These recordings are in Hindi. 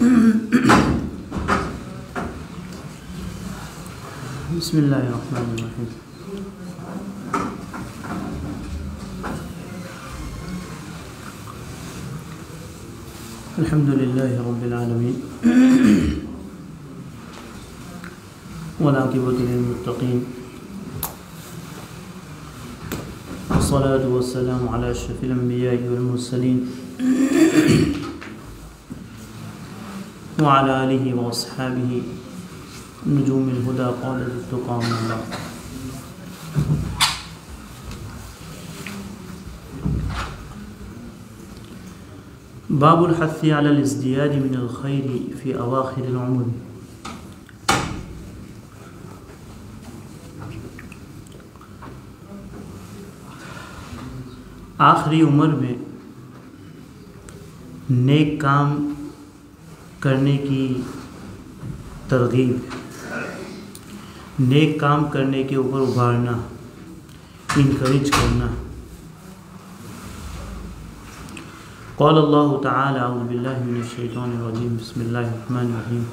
बिस्मिल्लाहिर्रहमानिर्रहीम। अल्हम्दुलिल्लाहि रब्बिल आलमीन वल्आक़िबतु लिल-मुत्तक़ीन वस्सलातु वस्सलामु अला अशरफिल अंबिया'i वल मुरसलीन व अला आलिहि व अस्हाबिहि नुजूमिल हुदा क़ादतुत तुक़ा अल्लाह। बाबुल हस्सी अलल इज़्दियाद मिनल खैरि फ़ी अवाखिरिल उम्र। आखिरी उम्र में नेक काम करने की तरगीब, नेक काम करने के ऊपर उभारना, इनकरेज करना। क़ाल अल्लाहु तआला अऊज़ु बिल्लाहि मिनश शैतानिर रजीम बिस्मिल्लाहिर रहमानिर रहीम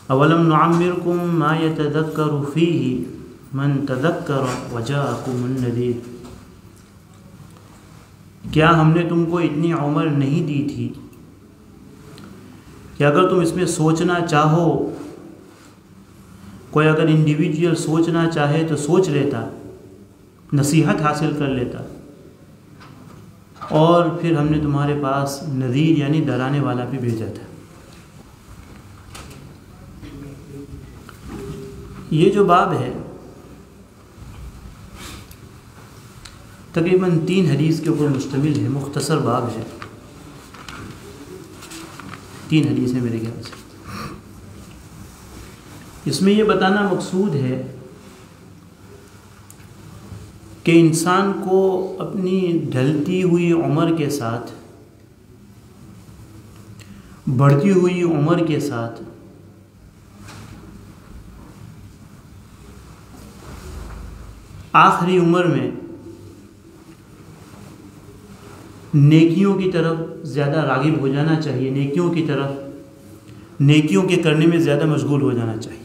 अवलम नुअम्मिरकुम मा यतज़क्करु फ़ीहि मन तज़क्कर व जाअकुमुन नज़ीर। क्या हमने तुमको इतनी उम्र नहीं दी थी कि अगर तुम इसमें सोचना चाहो, कोई अगर इंडिविजुअल सोचना चाहे तो सोच लेता, नसीहत हासिल कर लेता, और फिर हमने तुम्हारे पास नज़ीर यानी डराने वाला भी भेजा था। ये जो बाब है तकरीबन 3 हदीस के ऊपर मुश्तमिल है, मुख्तसर बाब है, 3 हदीस है मेरे ख्याल से। इसमें यह बताना मकसूद है कि इंसान को अपनी ढलती हुई उम्र के साथ, बढ़ती हुई उम्र के साथ आखिरी उम्र में नेकियों की तरफ ज़्यादा राग़िब हो जाना चाहिए, नेकियों की तरफ, नेकियों के करने में ज़्यादा मशगूल हो जाना चाहिए।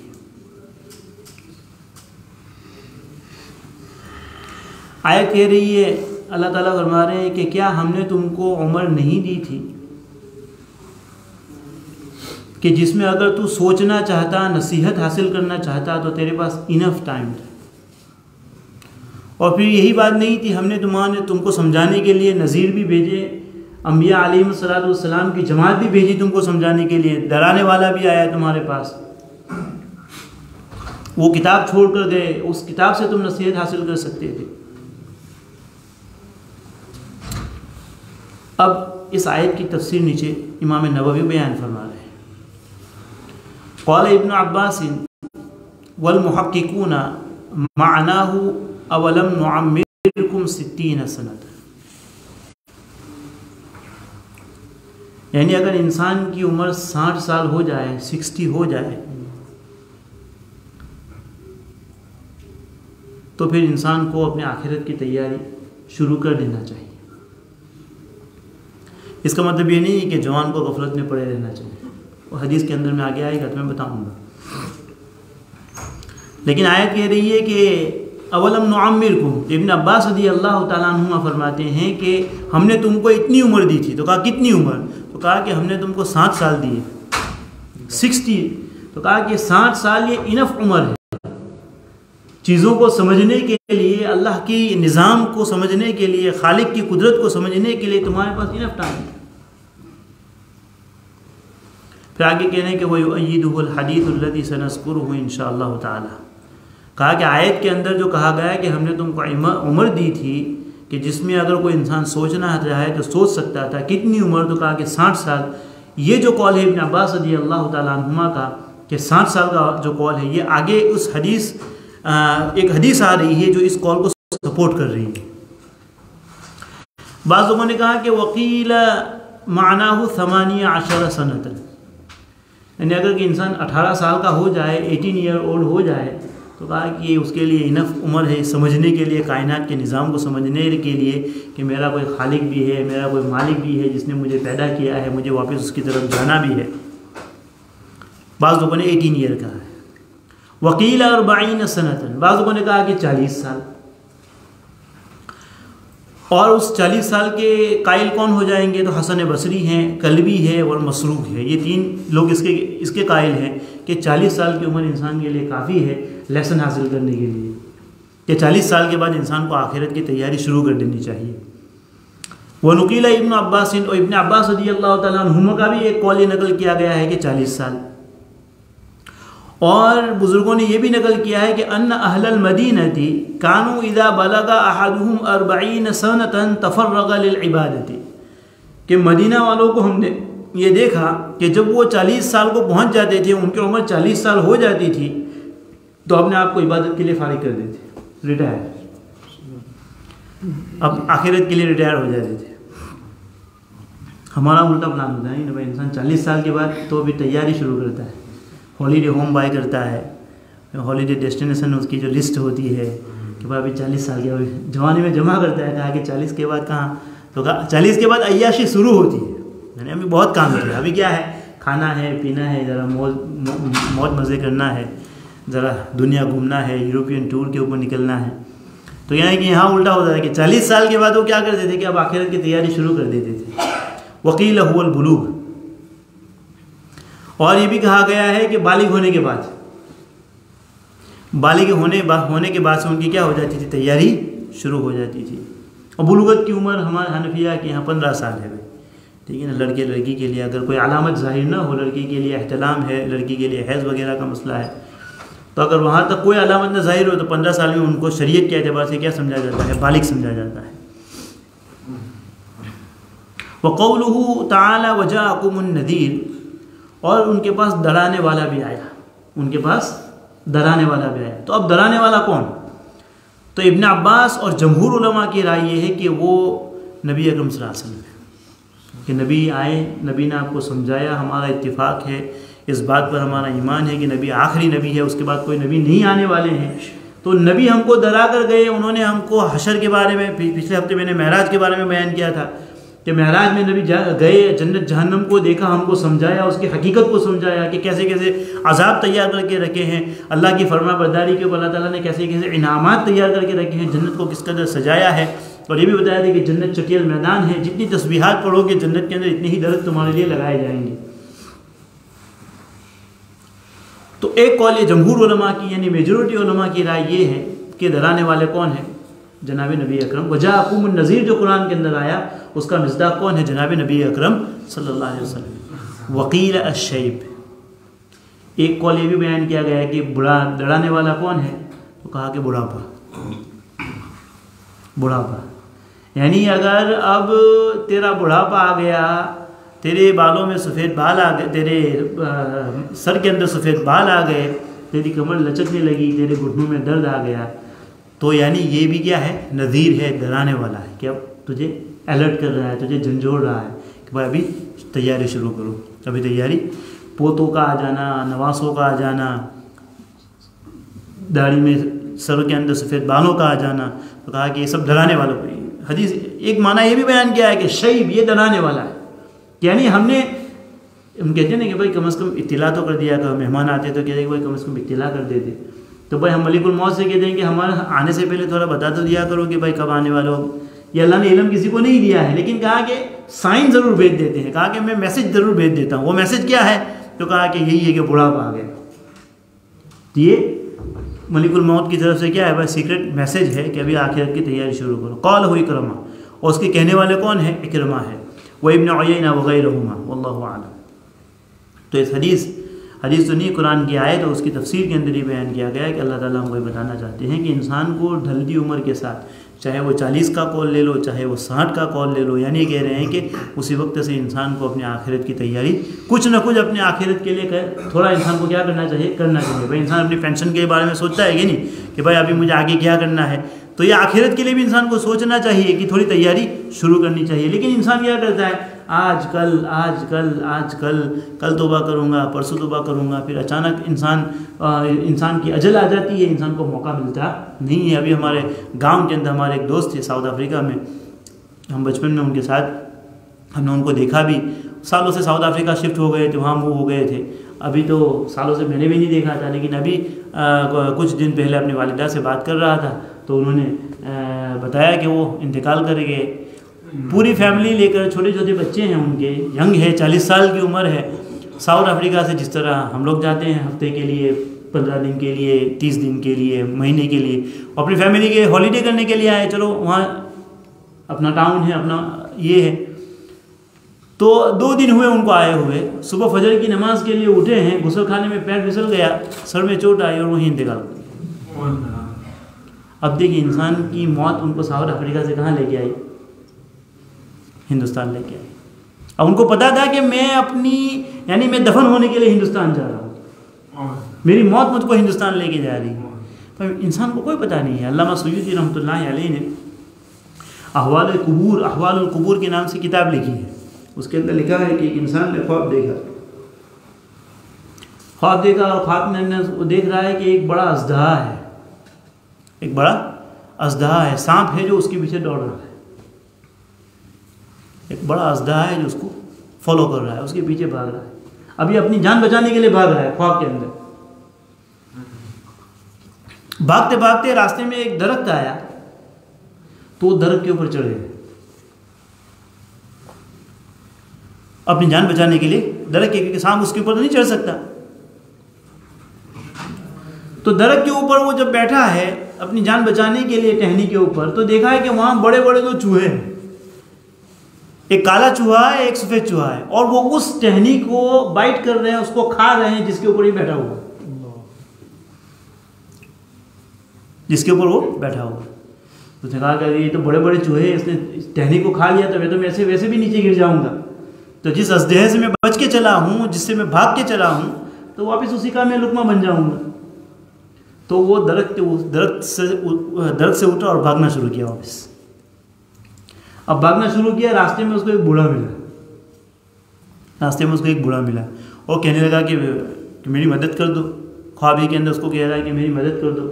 आयत कह रही है, अल्लाह ताला फरमा रहे हैं कि क्या हमने तुमको उम्र नहीं दी थी कि जिसमें अगर तू सोचना चाहता, नसीहत हासिल करना चाहता तो तेरे पास इनफ टाइम था। और फिर यही बात नहीं थी, हमने तुमको समझाने के लिए नज़ीर भी भेजे, अम्बिया अलैहिस्सलातु वस्सलाम की जमात भी भेजी तुमको समझाने के लिए, डराने वाला भी आया तुम्हारे पास। वो किताब छोड़ कर गए, उस किताब से तुम नसीहत हासिल कर सकते थे। अब इस आयत की तफसीर नीचे इमाम नववी बयान फरमा रहे हैं। क़ाल इब्न अब्बास वल मुहक्किकूना मअनाहु अवलम नुअम्मिरकुम 60 सनत। यानी अगर इंसान की उम्र 60 साल हो जाए, 60 हो जाए, तो फिर इंसान को अपने आखिरत की तैयारी शुरू कर देना चाहिए। इसका मतलब ये नहीं है कि जवान को गफलत में पड़े रहना चाहिए, वो हदीस के अंदर में आगे आएगा तो मैं बताऊंगा। लेकिन आयत कह रही है कि अवलम नुअम्मिरकुम, इब्न अब्बास रज़ियल्लाहु ताला अन्हुमा फरमाते हैं कि हमने तुमको इतनी उम्र दी थी। तो कहा कितनी उम्र? तो कहा कि हमने तुमको 60 साल दिए, 60। तो कहा कि 60 साल ये इनफ उम्र है चीज़ों को समझने के लिए, अल्लाह की निज़ाम को समझने के लिए, खालिक की कुदरत को समझने के लिए तुम्हारे पास इनफ टाइम है। फिर आगे कहने के वही युअय्यिदुहुल हदीथुल्लज़ी सनज़कुरुहु इंशाअल्लाह ताला। कहा कि आयत के अंदर जो कहा गया है कि हमने तुमको उम्र दी थी कि जिसमें अगर कोई इंसान सोचना चाहे तो सोच सकता था। कितनी उम्र? तो कहा कि 60 साल। ये जो कौल है इब्न अब्बास रज़ियल्लाहु ताला अन्हुमा का कि 60 साल का जो कौल है, ये आगे उस हदीस एक हदीस आ रही है जो इस कौल को सपोर्ट कर रही है। बाज़ लोगों ने कहा कि वकील मानाहु 18 सनतन, यानी अगर कि इंसान 18 साल का हो जाए, 18 ईयर ओल्ड हो जाए, तो कहा कि उसके लिए इनफ उम्र है समझने के लिए, कायनात के निज़ाम को समझने के लिए कि मेरा कोई खालिक भी है, मेरा कोई मालिक भी है जिसने मुझे पैदा किया है, मुझे वापस उसकी तरफ जाना भी है। बाज़ लोगों ने 18 ईयर कहा है। वकील और 40 सनतन, बाज़ लोगों ने कहा कि 40 साल। और उस 40 साल के कायल कौन हो जाएंगे? तो हसन बसरी हैं, कल्बी है और मसरूक है। ये 3 लोग इसके कायल हैं कि 40 साल की उम्र इंसान के लिए काफ़ी है लेसन हासिल करने के लिए, कि 40 साल के बाद इंसान को आखिरत की तैयारी शुरू कर देनी चाहिए। वह नकीला इब्न अब्बास और इब्न अब्बास रज़ी अल्लाह तआला अन्हुमा का भी एक कौल नकल किया गया है कि 40 साल। और बुज़ुर्गों ने यह भी नकल किया है कि अन्न अहलल मदीनती कानू इज़ा बलगा अहदुहुम 40 सनतन तफर्रगा लिल इबादती, कि मदीना वालों को हमने ये देखा कि जब वो 40 साल को पहुंच जाते थे, उनकी उम्र 40 साल हो जाती थी, तो अपने आप को इबादत के लिए फारिग कर देते, रिटायर, अब आखिरत के लिए रिटायर हो जाते थे। हमारा उल्टा प्लान होता है ना भाई, इंसान 40 साल के बाद तो अभी तैयारी शुरू करता है, हॉलीडे होम बाय करता है, हॉलीडे डेस्टिनेशन उसकी जो लिस्ट होती है कि भाई अभी 40 साल के जवानी में जमा करता है, कहा कि 40 के बाद कहाँ, तो 40 के बाद अय्याशी शुरू होती है। मैंने अभी बहुत काम किया, अभी क्या है, खाना है, पीना है, ज़रा मौज मज़े करना है, ज़रा दुनिया घूमना है, यूरोपियन टूर के ऊपर निकलना है। तो यानी कि यहाँ उल्टा होता है कि 40 साल के बाद वो क्या करते थे कि अब आखिरत की तैयारी शुरू कर देते थे। वकील हुवल बुलूग, और ये भी कहा गया है कि बालिग होने के बाद, बालिग होने के बाद से उनकी क्या हो जाती थी, तैयारी शुरू हो जाती थी। और बुलूगत की उम्र हमारे हनफिया के यहाँ 15 साल है भाई, ठीक है ना। लड़के लड़की के लिए अगर कोई अलामत ज़ाहिर ना हो, लड़की के लिए एहतलाम है, लड़की के लिए हैज़ वगैरह का मसला है, तो अगर वहाँ तक कोई अलामत न ज़ाहिर हो तो 15 साल में उनको शरीयत के एतबार से क्या समझा जाता है, बालिग समझा जाता है। वक़ौलुहु तआला वजाअकुमुन नज़ीर, और उनके पास डराने वाला भी आया, उनके पास डराने वाला भी आया। तो अब डराने वाला कौन? तो इब्न अब्बास और जमहूर उलमा की राय ये है कि वो नबी अकरम सल्लल्लाहु अलैहि वसल्लम है, कि नबी आए, नबी ने आपको समझाया, हमारा इत्तिफाक है, इस बात पर हमारा ईमान है कि नबी आखिरी नबी है, उसके बाद कोई नबी नहीं आने वाले हैं। तो नबी हमको डरा कर गए, उन्होंने हमको हशर के बारे में, पिछले हफ्ते मैंने महराज के बारे में बयान किया था कि महराज में नबी गए, जन्नत जहन्नम को देखा, हमको समझाया, उसकी हकीकत को समझाया कि कैसे कैसे अजाब तैयार करके रखे हैं, अल्लाह की फरमाबरदारी के ऊपर अल्लाह ताला ने कैसे कैसे इनामात तैयार करके रखे हैं, जन्नत को किस कदर सजाया है। और ये भी बताया था कि जन्नत चटियल मैदान है, जितनी तस्बीहात पढ़ोगे जन्नत के अंदर इतने ही दरख्त तुम्हारे लिए लगाए जाएंगे। तो एक कौल जमहूर उलमा की, यानी मेजॉरिटी उलमा की राय ये है कि डराने वाले कौन है, जनाब नबी अकरम। वजाअकुमुन नज़ीर जो कुरान के अंदर आया, उसका मिस्दाक कौन है, जनाब नबी अकरम सल्लल्लाहु अलैहि वसल्लम। वकील अश-शैब, एक कौल ये भी बयान किया गया है कि बुढ़ा डराने वाला कौन है, तो कहा कि बुढ़ापा, बुढ़ापा, यानी अगर अब तेरा बुढ़ापा आ गया, तेरे बालों में सफ़ेद बाल आ गए, तेरे सर के अंदर सफ़ेद बाल आ गए, तेरी कमर लचकने लगी, तेरे घुटनों में दर्द आ गया, तो यानी ये भी क्या है, नज़ीर है, डराने वाला है कि अब तुझे अलर्ट कर रहा है, तुझे झंझोड़ रहा है कि भाई अभी तैयारी शुरू करो। अभी तैयारी, पोतों का आ जाना, नवासों का आ जाना, दाढ़ी में सर के अंदर सफ़ेद बालों का आ जाना, तो कहा कि ये सब डराने वालों को। हदीस एक माना ये भी बयान किया है कि शैब, ये डराने वाला है, यानी हम कहते हैं ना कि भाई कम से कम इत्तिला तो कर दिया कर, मेहमान आते तो कहते हैं कि भाई कम से कम इत्तिला कर देते। तो भाई हम मलिकुल मौत से कहते हैं कि हमारे आने से पहले थोड़ा बता तो दिया करो कि भाई कब आने वाले हो। ये अल्लाह ने इल्म किसी को नहीं दिया है, लेकिन कहा कि साइन ज़रूर भेज देते हैं, कहा कि मैं मैसेज ज़रूर भेज देता हूँ। वो मैसेज क्या है, तो कहा कि यही है कि बुढ़ापा आ गया। तो ये मलिकुल मौत की तरफ से क्या है, भाई सीक्रेट मैसेज है कि अभी आखिरत की तैयारी शुरू करो। कौल हो इकरमा, और उसके कहने वाले कौन है, इकरमा है, वह इब्न उयैना वगैरहुमा, वल्लाहु आलम। तो इस हदीस तो नहीं, कुरान की आयत और उसकी तफसीर के अंदर ही बयान किया गया है कि अल्लाह ताला हमको ये बताना चाहते हैं कि इंसान को ढलती उम्र के साथ, चाहे वो 40 का कौल ले लो, चाहे वो 60 का कौल ले लो, यानी कह रहे हैं कि उसी वक्त से इंसान को अपने आखिरत की तैयारी कुछ ना कुछ अपने आखिरत के लिए थोड़ा इंसान को क्या करना चाहिए, करना चाहिए। भाई इंसान अपनी पेंशन के बारे में सोचता है कि नहीं कि भाई अभी मुझे आगे क्या करना है, तो ये आखिरत के लिए भी इंसान को सोचना चाहिए कि थोड़ी तैयारी शुरू करनी चाहिए। लेकिन इंसान क्या करता है, आज कल कल तौबा करूँगा, परसों तौबा करूँगा, फिर अचानक इंसान की अजल आ जाती है, इंसान को मौका मिलता नहीं है। अभी हमारे गांव के अंदर हमारे एक दोस्त थे साउथ अफ्रीका में, हम बचपन में उनके साथ हमने उनको देखा भी, सालों से साउथ अफ्रीका शिफ्ट हो गए थे, वहाँ मूव हो गए थे। अभी तो सालों से मैंने भी नहीं देखा था, लेकिन अभी कुछ दिन पहले अपनी वालिदा से बात कर रहा था तो उन्होंने बताया कि वो इंतकाल कर गए। पूरी फैमिली लेकर, छोटे छोटे बच्चे हैं उनके, यंग है, 40 साल की उम्र है। साउथ अफ्रीका से जिस तरह हम लोग जाते हैं हफ्ते के लिए, 15 दिन के लिए, 30 दिन के लिए, महीने के लिए, अपनी फैमिली के हॉलीडे करने के लिए आए। चलो वहाँ अपना टाउन है, अपना ये है। तो 2 दिन हुए उनको आए हुए। सुबह फजर की नमाज के लिए उठे हैं, गुस्ल खाने में पैर फिसल गया, सर में चोट आई और वहीं इंतकाल। अब देखिए इंसान की मौत उनको साउथ अफ्रीका से कहाँ लेके आई? हिंदुस्तान लेके आई। अब उनको पता था कि मैं दफन होने के लिए हिंदुस्तान जा रहा हूँ, मेरी मौत मुझको हिंदुस्तान लेके जा रही है। पर इंसान को कोई पता नहीं है। अल्लामा सुयूती रहमतुल्लाह अलैह ने अहवाल कुबूर के नाम से किताब लिखी है। उसके अंदर लिखा है कि एक इंसान ने ख्वाब देखा और ख्वाब में वो देख रहा है कि एक बड़ा अजदहा है, एक बड़ा अजदहा है, सांप है जो उसके पीछे दौड़ रहा है। एक बड़ा अजदहा है जो उसको फॉलो कर रहा है, उसके पीछे भाग रहा है। अभी अपनी जान बचाने के लिए भाग रहा है ख्वाब के अंदर। भागते भागते रास्ते में एक दरख्त आया तो दरख्त के ऊपर चढ़ गए अपनी जान बचाने के लिए। दरख्त के सांप उसके ऊपर तो नहीं चढ़ सकता। तो दरख्त के ऊपर वो जब बैठा है अपनी जान बचाने के लिए टहनी के ऊपर, तो देखा है कि वहां बड़े बड़े 2 चूहे हैं। एक काला चूहा है, एक सफेद चूहा है, और वो उस टहनी को बाइट कर रहे हैं, उसको खा रहे हैं जिसके ऊपर ये बैठा हुआ, जिसके ऊपर वो बैठा हुआ। उसने कहा कि ये तो बड़े बड़े चूहे, इसने टहनी को खा लिया तो मैं तो वैसे भी नीचे गिर जाऊंगा। तो जिस अजदहे से मैं बच के चला हूँ, जिससे मैं भाग के चला हूँ, तो वापस उसी का मैं लुकमा बन जाऊंगा। तो वो दरख्त से उठा और भागना शुरू किया वापस। अब भागना शुरू किया, रास्ते में उसको एक बूढ़ा मिला। और कहने लगा कि मेरी मदद कर दो। ख्वाबी के अंदर उसको कह रहा है कि मेरी मदद कर दो,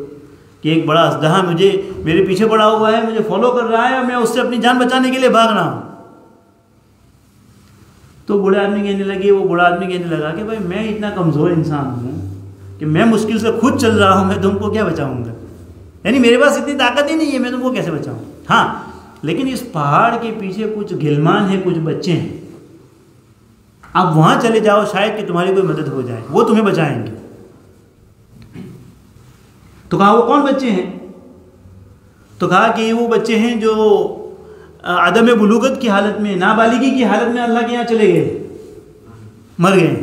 कि एक बड़ा अजदहा मेरे पीछे पड़ा हुआ है, मुझे फॉलो कर रहा है और मैं उससे अपनी जान बचाने के लिए भाग रहा हूँ। तो वो बूढ़ा आदमी कहने लगा कि भाई मैं इतना कमज़ोर इंसान हूँ कि मैं मुश्किल से खुद चल रहा हूँ, मैं तुमको क्या बचाऊँगा? यानी मेरे पास इतनी ताकत ही नहीं है, मैं तुमको कैसे बचाऊँ? हाँ, लेकिन इस पहाड़ के पीछे कुछ गिलमान है, कुछ बच्चे हैं, आप वहाँ चले जाओ, शायद कि तुम्हारी कोई मदद हो जाए, वो तुम्हें बचाएंगे। तो कहा वो कौन बच्चे हैं? तो कहा कि वो बच्चे हैं जो आदम बुलूगत की हालत में, नाबालिगी की हालत में अल्लाह के यहाँ चले गए, मर गए।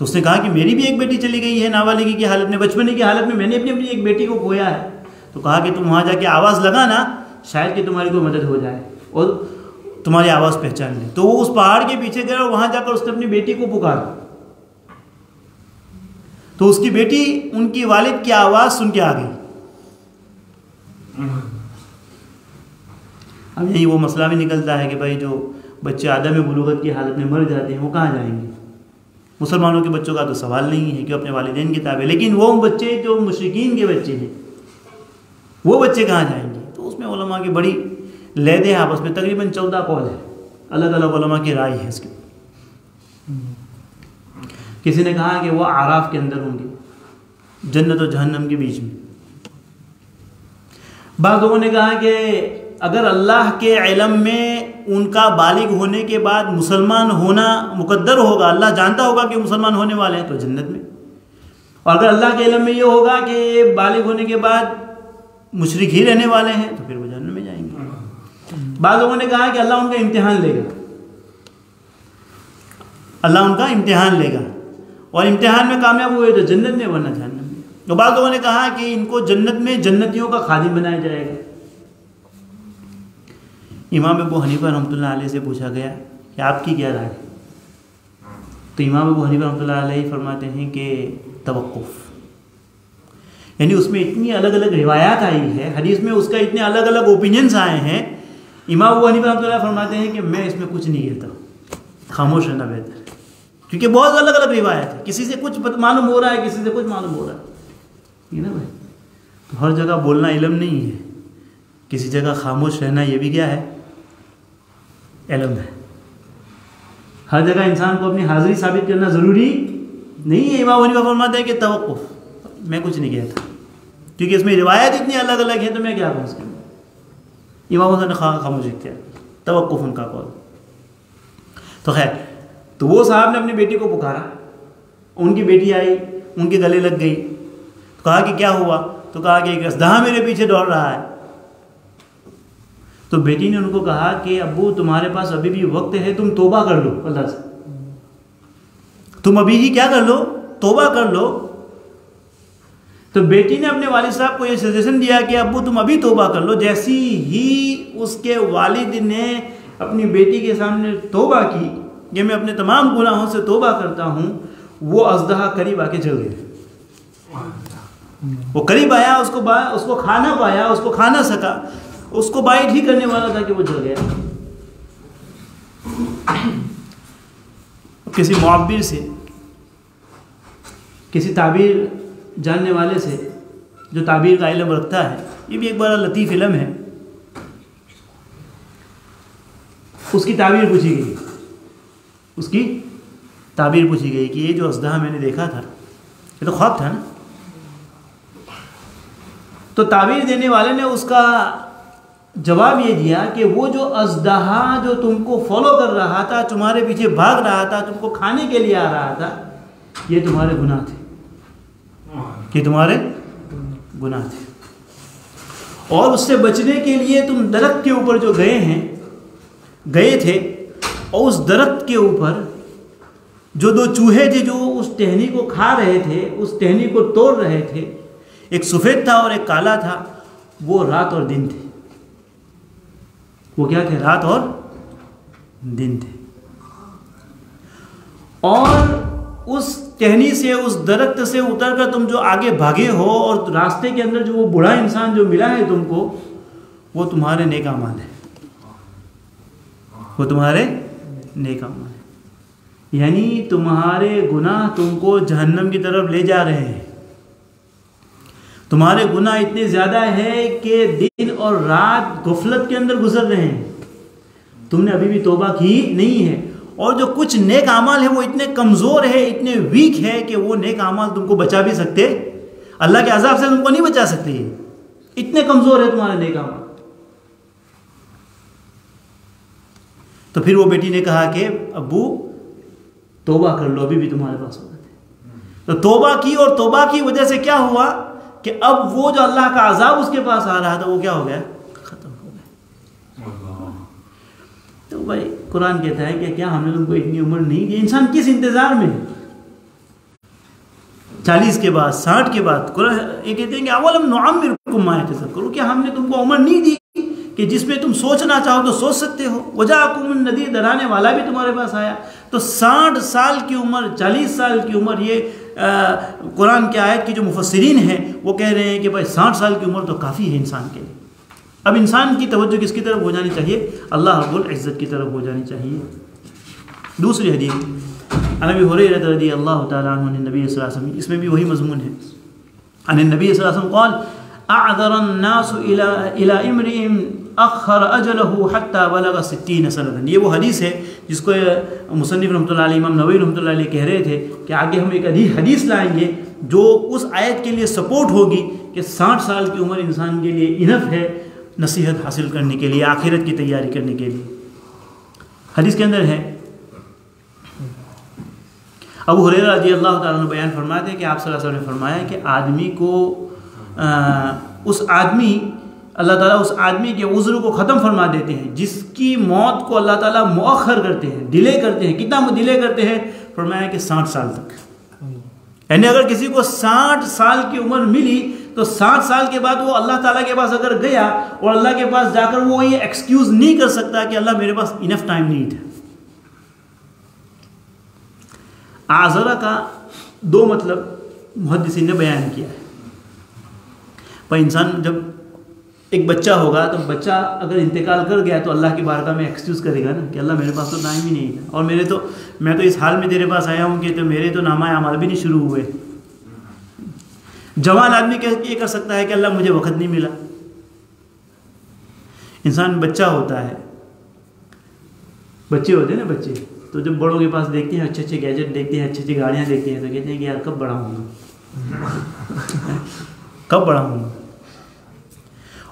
तो उसने कहा कि मेरी भी एक बेटी चली गई है नाबालिगी की हालत में, बचपने की हालत में मैंने अपनी एक बेटी को खोया है। तो कहा कि तुम वहाँ जाके आवाज़ लगाना, शायद कि तुम्हारी कोई मदद हो जाए और तुम्हारी आवाज़ पहचान ले। तो वो उस पहाड़ के पीछे गया और वहाँ जाकर उसने अपनी बेटी को पुकारा। तो उसकी बेटी उनकी वालिद की आवाज़ सुन के आ गई। अब यही वो मसला भी निकलता है कि भाई जो बच्चे आदम बुलूगत की हालत में मर जाते हैं वो कहाँ जाएंगे? मुसलमानों के बच्चों का तो सवाल नहीं है कि अपने वालिदैन की ताबे, लेकिन वो बच्चे जो मुशरिकीन के बच्चे हैं वो बच्चे कहाँ जाएंगे? तो उसमें उलमा की बड़ी लहदे आपस में, तकरीबन 14 कौल है, अलग अलग उलमा की राय है इसके। किसी ने कहा कि वो आराफ के अंदर होंगे, जन्नत और जहन्नम के बीच में। बाद लोगों ने कहा कि अगर अल्लाह के इल्म में उनका बालिग होने के बाद मुसलमान होना मुकद्दर होगा, अल्लाह जानता होगा कि मुसलमान होने वाले हैं, तो जन्नत में। और अगर अल्लाह के इल्म में ये होगा कि बालिग होने के बाद मुशरिक ही रहने वाले हैं, तो फिर वो जन्नत में जाएंगे। बाद लोगों ने कहा कि अल्लाह उनका इम्तिहान लेगा, और इम्तिहान में कामयाब हुए तो जन्नत में, वरना जहन्नम में। तो बाद लोगों ने कहा कि इनको जन्नत में जन्नतियों का खादिम बनाया जाएगा। इमाम अबू हनीफा रहमतुल्लाह अलैह से पूछा गया कि आपकी क्या राय है? तो इमाम अबू हनीफा रहमतुल्लाह अलैह फरमाते हैं कि तवक्कुफ, यानी उसमें इतनी अलग अलग रिवायात आई है, हदीस में उसका इतने अलग अलग ओपिनियंस आए हैं। इमाम अबू हनीफा रहमतुल्लाह फरमाते हैं कि मैं इसमें कुछ नहीं कहता, खामोश रहना बेहतर है, क्योंकि बहुत अलग अलग रिवायत है, किसी से कुछ मालूम हो रहा है, किसी से कुछ मालूम हो रहा है, ठीक है ना भाई? तो हर जगह बोलना इल्म नहीं है, किसी जगह खामोश रहना ये भी क्या है? इल्म है। हर जगह इंसान को अपनी हाजिरी साबित करना ज़रूरी नहीं है। इमाम हनीफा फरमाते हैं कि तवक्कुफ, मैं कुछ नहीं कहता, क्योंकि इसमें रिवायत इतनी अलग अलग है तो मैं क्या कहूँ उसके अंदर। इमाम हुसैन ने खामोश किया, तवक्कुफ उनका कौल। तो खैर, तो वो साहब ने अपनी बेटी को पुकारा, उनकी बेटी आई, उनके गले लग गई, तो कहा कि क्या हुआ, तो कहा कि एक अजदहा मेरे पीछे दौड़ रहा है। तो बेटी ने उनको कहा कि अब्बू तुम्हारे पास अभी भी वक्त है, तुम तौबा कर लो अल्लाह से, तुम अभी ही क्या कर लो, तौबा कर लो। तो बेटी ने अपने वालिद साहब को ये सजेशन दिया कि अब्बू तुम अभी तौबा कर लो। जैसी ही उसके वालिद ने अपनी बेटी के सामने तौबा की कि मैं अपने तमाम गुनाहों से तौबा करता हूँ, वो अजदहा करीब आके चल गया। वो करीब आया, उसको खाना पाया, उसको खा ना सका, उसको बाइट ही करने वाला था कि वो जल गया। किसी मुअब्बिर से, किसी ताबीर जानने वाले से जो ताबीर का इल्म रखता है, ये भी एक बड़ा लतीफ़ इल्म है, उसकी ताबीर पूछी गई, उसकी ताबीर पूछी गई कि ये जो अजदहा मैंने देखा था ये तो ख्वाब था ना। तो ताबीर देने वाले ने उसका जवाब ये दिया कि वो जो अजदहा जो तुमको फॉलो कर रहा था, तुम्हारे पीछे भाग रहा था, तुमको खाने के लिए आ रहा था, ये तुम्हारे गुनाह थे, कि तुम्हारे गुनाह थे। और उससे बचने के लिए तुम दरख्त के ऊपर जो गए थे, और उस दरख्त के ऊपर जो दो चूहे थे जो उस टहनी को खा रहे थे, उस टहनी को तोड़ रहे थे, एक सफ़ेद था और एक काला था, वो रात और दिन थे। वो क्या थे? रात और दिन थे। और उस टहनी से, उस दरख्त से उतरकर तुम जो आगे भागे हो, और रास्ते के अंदर जो वो बूढ़ा इंसान जो मिला है तुमको, वो तुम्हारे नेक अमाल है, वो तुम्हारे नेक अमाल है। यानी तुम्हारे गुनाह तुमको जहन्नम की तरफ ले जा रहे हैं। तुम्हारे गुनाह इतने ज़्यादा है कि दिन और रात गफलत के अंदर गुजर रहे हैं, तुमने अभी भी तौबा की नहीं है। और जो कुछ नेक अमाल है वो इतने कमज़ोर है, इतने वीक है कि वो नेक अमाल तुमको बचा भी सकते, अल्लाह के अज़ाब से तुमको नहीं बचा सकते, इतने कमज़ोर है तुम्हारे नेक अमाल। तो फिर वो बेटी ने कहा कि अब्बू तौबा कर लो, अभी भी तुम्हारे पास वक्त है। तो तौबा की, और तौबा की वजह से क्या हुआ कि अब वो जो अल्लाह का अज़ाब उसके पास आ रहा था, वो क्या हो गया? ख़त्म हो गया। तो भाई कुरान कहता है कि क्या हमने तुमको इतनी उम्र नहीं दी? इंसान किस इंतज़ार में है? 40 के बाद, 60 के बाद, कुरान ये कहते हैं कि अवलम नुअम्मिरकुम मा यतज़क्करू, क्या हमने तुमको उम्र नहीं दी कि जिसमें तुम सोचना चाहो तो सोच सकते हो? वजाअकुमुन नज़ीर, डराने वाला भी तुम्हारे पास आया। तो 60 साल की उम्र, 40 साल की उम्र, ये कुरान की आयत की जो मुफस्सिरीन हैं वो कह रहे हैं कि भाई 60 साल की उम्र तो काफ़ी है इंसान के लिए। अब इंसान की तवज्जो किसकी तरफ हो जानी चाहिए? अल्लाह रब्बुल इज़्ज़त की तरफ हो जानी चाहिए। दूसरी हदीस अबी हुरैरा रज़ियल्लाहु तआला अन्हु नबी सल्लल्लाहु अलैहि वसल्लम, इसमें भी वही मज़मून है। अन नबी सल्लल्लाहु अलैहि वसल्लम क़ाल अअज़रन नासु इला इम्रिइन अख़र अजलहु हत्ता बलग 60 सनतन। ये वो हदीस है जिसको मुसन्निफ़ रहमतुल्लाह अलैहि, इमाम नववी रहमतुल्लाह अलैहि कह रहे थे कि आगे हम एक हदीस लाएंगे जो उस आयत के लिए सपोर्ट होगी कि 60 साल की उम्र इंसान के लिए इनफ है नसीहत हासिल करने के लिए, आखिरत की तैयारी करने के लिए। हदीस के अंदर है, अबू हुरैरा रज़ियल्लाहु तआला अन्हु बयान फरमाते हैं कि आप सल्लल्लाहु अलैहि वसल्लम ने फरमाया कि आदमी को अल्लाह ताला उस आदमी के उज़्र को ख़त्म फरमा देते हैं जिसकी मौत को अल्लाह ताला मुअख्खर करते हैं, डिले करते हैं। कितना डिले करते हैं? फरमाया कि 60 साल तक। यानी अगर किसी को 60 साल की उम्र मिली तो 60 साल के बाद वो अल्लाह ताला के पास अगर गया और अल्लाह के पास जाकर वो ये एक्सक्यूज़ नहीं कर सकता कि अल्लाह मेरे पास इनफ टाइम नहीं था। आज़रा का 2 मतलब मुहद्दिसीन ने बयान किया है। पर इंसान जब एक बच्चा होगा तो बच्चा अगर इंतकाल कर गया तो अल्लाह की बारगाह में एक्सक्यूज़ करेगा ना कि अल्लाह मेरे पास तो टाइम ही नहीं था, और मैं तो इस हाल में तेरे पास आया हूँ कि तो मेरे तो नामा अमाल भी नहीं शुरू हुए। जवान आदमी ये कर सकता है कि अल्लाह मुझे वक्त नहीं मिला। इंसान बच्चा होता है, बच्चे होते हैं ना, बच्चे तो जब बड़ों के पास देखते हैं अच्छे अच्छे गैजेट देखते हैं, अच्छी अच्छी गाड़ियाँ देखते हैं, तो कहते हैं कि यार कब बड़ा होऊंगा कब बड़ा होऊंगा।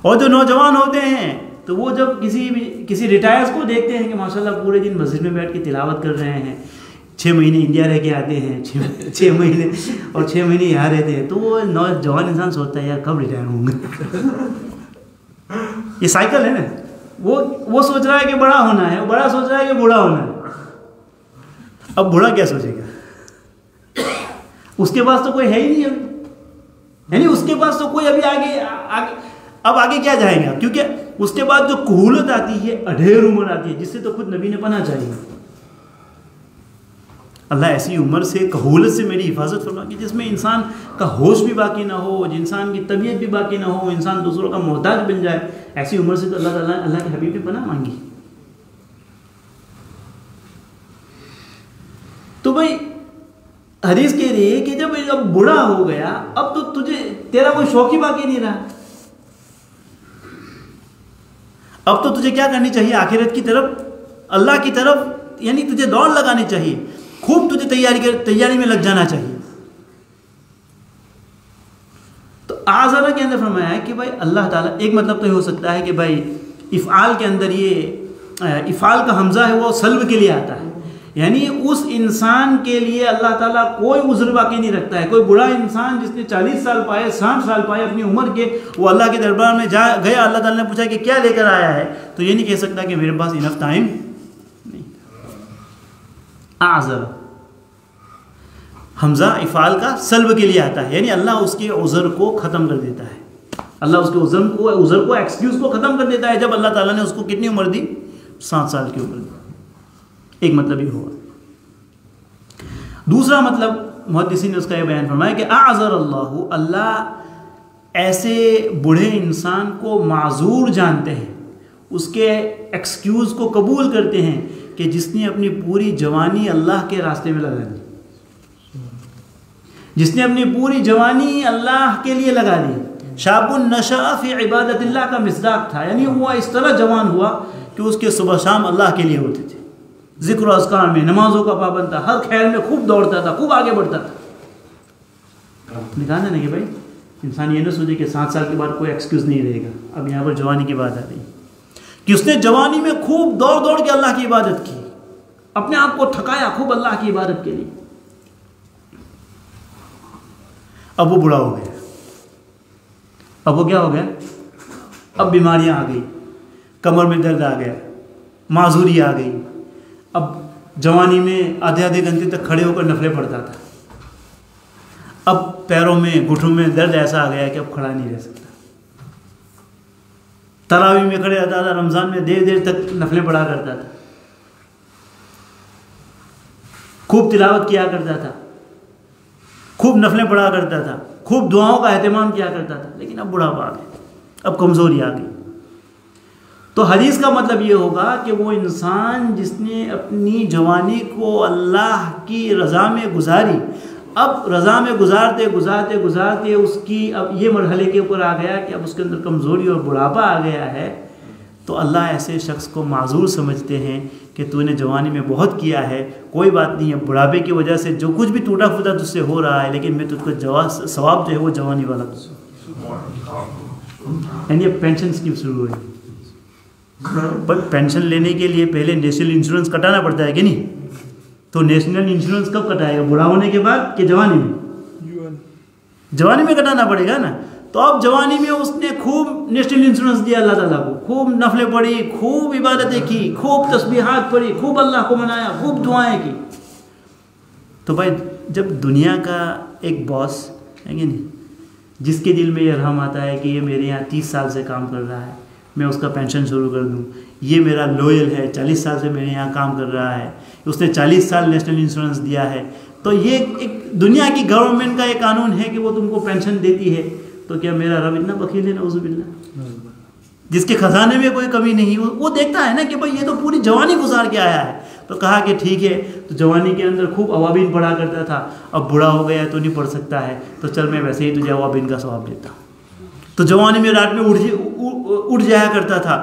और जो नौजवान होते हैं तो वो जब किसी रिटायर्स को देखते हैं कि माशाल्लाह पूरे दिन मस्जिद में बैठ के तिलावत कर रहे हैं, 6 महीने इंडिया रह के आते हैं, 6 महीने और 6 महीने यहाँ रहते हैं, तो वो नौजवान इंसान सोचता है यार कब रिटायर होंगे ये साइकिल है ना। वो सोच रहा है कि बड़ा होना है, बड़ा सोच रहा है कि बूढ़ा होना है। अब बूढ़ा क्या सोचेगा, उसके पास तो कोई है ही नहीं अभी, यानी उसके पास तो कोई अभी आगे क्या जाएगा, क्योंकि उसके बाद जो कुहूलत आती है, अढेर उम्र आती है, जिससे तो खुद नबी ने पना चाहिए। अल्लाह ऐसी उम्र से, कहूलत से मेरी हिफाजत फरमा कि जिसमें इंसान का होश भी बाकी ना हो, इंसान की तबीयत भी बाकी ना हो, इंसान दूसरों का मोहताज बन जाए। ऐसी उम्र से तो अल्लाह के हबीब ने पनाह मांगी। तो भाई हदीस कह रही है कि जब अब बूढ़ा हो गया, अब तो तेरा कोई शौक ही बाकी नहीं रहा। अब तो तुझे क्या करनी चाहिए, आखिरत की तरफ, अल्लाह की तरफ, यानी तुझे दौड़ लगानी चाहिए, खूब तुझे तैयारी में लग जाना चाहिए। तो आज़रा के अंदर फरमाया है कि भाई अल्लाह ताला, एक मतलब तो ये हो सकता है कि भाई इफ़आल के अंदर ये इफ़आल का हमज़ा है वो सल्ब के लिए आता है, यानी उस इंसान के लिए अल्लाह ताला कोई उज़्र बाकी नहीं रखता है। कोई बुरा इंसान जिसने 40 साल पाए, 60 साल पाए अपनी उम्र के, वो अल्लाह के दरबार में जा गया, अल्लाह ताला ने पूछा कि क्या लेकर आया है, तो ये नहीं कह सकता कि मेरे पास इनफ टाइम नहीं। आज़र हमज़ा इफ़ाल का सल्ब के लिए आता है, यानी अल्लाह उसके उज़्र को ख़त्म कर देता है, अल्लाह उसके उज़्र को एक्सक्यूज़ को ख़त्म कर देता है जब अल्लाह ताला ने उसको कितनी उम्र दी, 7 साल की उम्र दी। एक मतलब ये हुआ। दूसरा मतलब मुहद्दिसीन ने उसका यह बयान फरमाया कि आज़र अल्लाह, अल्लाह ऐसे बूढ़े इंसान को माजूर जानते हैं, उसके एक्सक्यूज़ को कबूल करते हैं कि जिसने अपनी पूरी जवानी अल्लाह के रास्ते में लगा दी, जिसने अपनी पूरी जवानी अल्लाह के लिए लगा दी। शाबुन नशा फी इबादतिल्लाह का मिसदाक था, यानी वो इस तरह जवान हुआ कि उसके सुबह शाम अल्लाह के लिए होते थे, जिक्र अस्कार में, नमाजों का पाबंद था, हर खैर में खूब दौड़ता था, खूब आगे बढ़ता था। निकालना नहीं भाई, इंसान ये ना सोचे कि 7 साल के बाद कोई एक्सक्यूज़ नहीं रहेगा। अब यहाँ पर जवानी की बात आ रही कि उसने जवानी में खूब दौड़ दौड़ के अल्लाह की इबादत की, अपने आप को थकाया खूब अल्लाह की इबादत के लिए। अब वो बूढ़ा हो गया, अब वो क्या हो गया, अब बीमारियां आ गई, कमर में दर्द आ गया, माजूरी आ गई। अब जवानी में आधे आधे घंटे तक खड़े होकर नफले पड़ता था, अब पैरों में घुटनों में दर्द ऐसा आ गया कि अब खड़ा नहीं रह सकता। तरावी में खड़े रहता था, रमज़ान में देर देर तक नफले पढ़ा करता था, खूब तिलावत किया करता था, खूब नफलें पढ़ा करता था, खूब दुआओं का एहतमाम किया करता था, लेकिन अब बुढ़ापा आ गया, अब कमज़ोरी आ गई। तो हदीस का मतलब ये होगा कि वो इंसान जिसने अपनी जवानी को अल्लाह की रज़ा में गुजारी, अब रज़ा में गुजारते गुजारते गुजारते उसकी अब ये मरहले के ऊपर आ गया कि अब उसके अंदर कमज़ोरी और बुढ़ापा आ गया है, तो अल्लाह ऐसे शख्स को माजूर समझते हैं कि तूने जवानी में बहुत किया है, कोई बात नहीं है, बुढ़ापे की वजह से जो कुछ भी टूटा फूटा तुझसे हो रहा है, लेकिन मैं तुझको सवाब जो है वो जवानी वाला यानी पेंशन स्कीम शुरू हुई। पर पेंशन लेने के लिए पहले नेशनल इंश्योरेंस कटाना पड़ता है कि नहीं, तो नेशनल इंश्योरेंस कब कटाएगा, बुढ़ा होने के बाद कि जवानी में? जवानी में कटाना पड़ेगा ना। तो अब जवानी में उसने खूब नेशनल इंश्योरेंस दिया अल्लाह ताला को, खूब नफलें पढ़ी, खूब इबादतें की, खूब तस्बीहात पढ़ी, खूब अल्लाह को मनाया, खूब दुआएं की। तो भाई जब दुनिया का एक बॉस है कि नहीं, जिसके दिल में ये रहम आता है कि ये मेरे यहाँ 30 साल से काम कर रहा है, मैं उसका पेंशन शुरू कर दूँ, ये मेरा लॉयल है, 40 साल से मेरे यहाँ काम कर रहा है, उसने 40 साल नेशनल इंश्योरेंस दिया है, तो ये एक दुनिया की गवर्नमेंट का एक कानून है कि वो तुमको पेंशन देती है, तो क्या मेरा रब इतना बखील है नऊज़ुबिल्लाह, जिसके खजाने में कोई कमी नहीं, वो देखता है ना कि भाई ये तो पूरी जवानी गुजार के आया है। तो कहा कि ठीक है, तो जवानी के अंदर खूब अवाबिन पढ़ा करता था, अब बूढ़ा हो गया तो नहीं पढ़ सकता है, तो चल मैं वैसे ही तुझे अवाबिन का सवाब देता हूँ। तो जवानी में रात में उठ जाया करता था,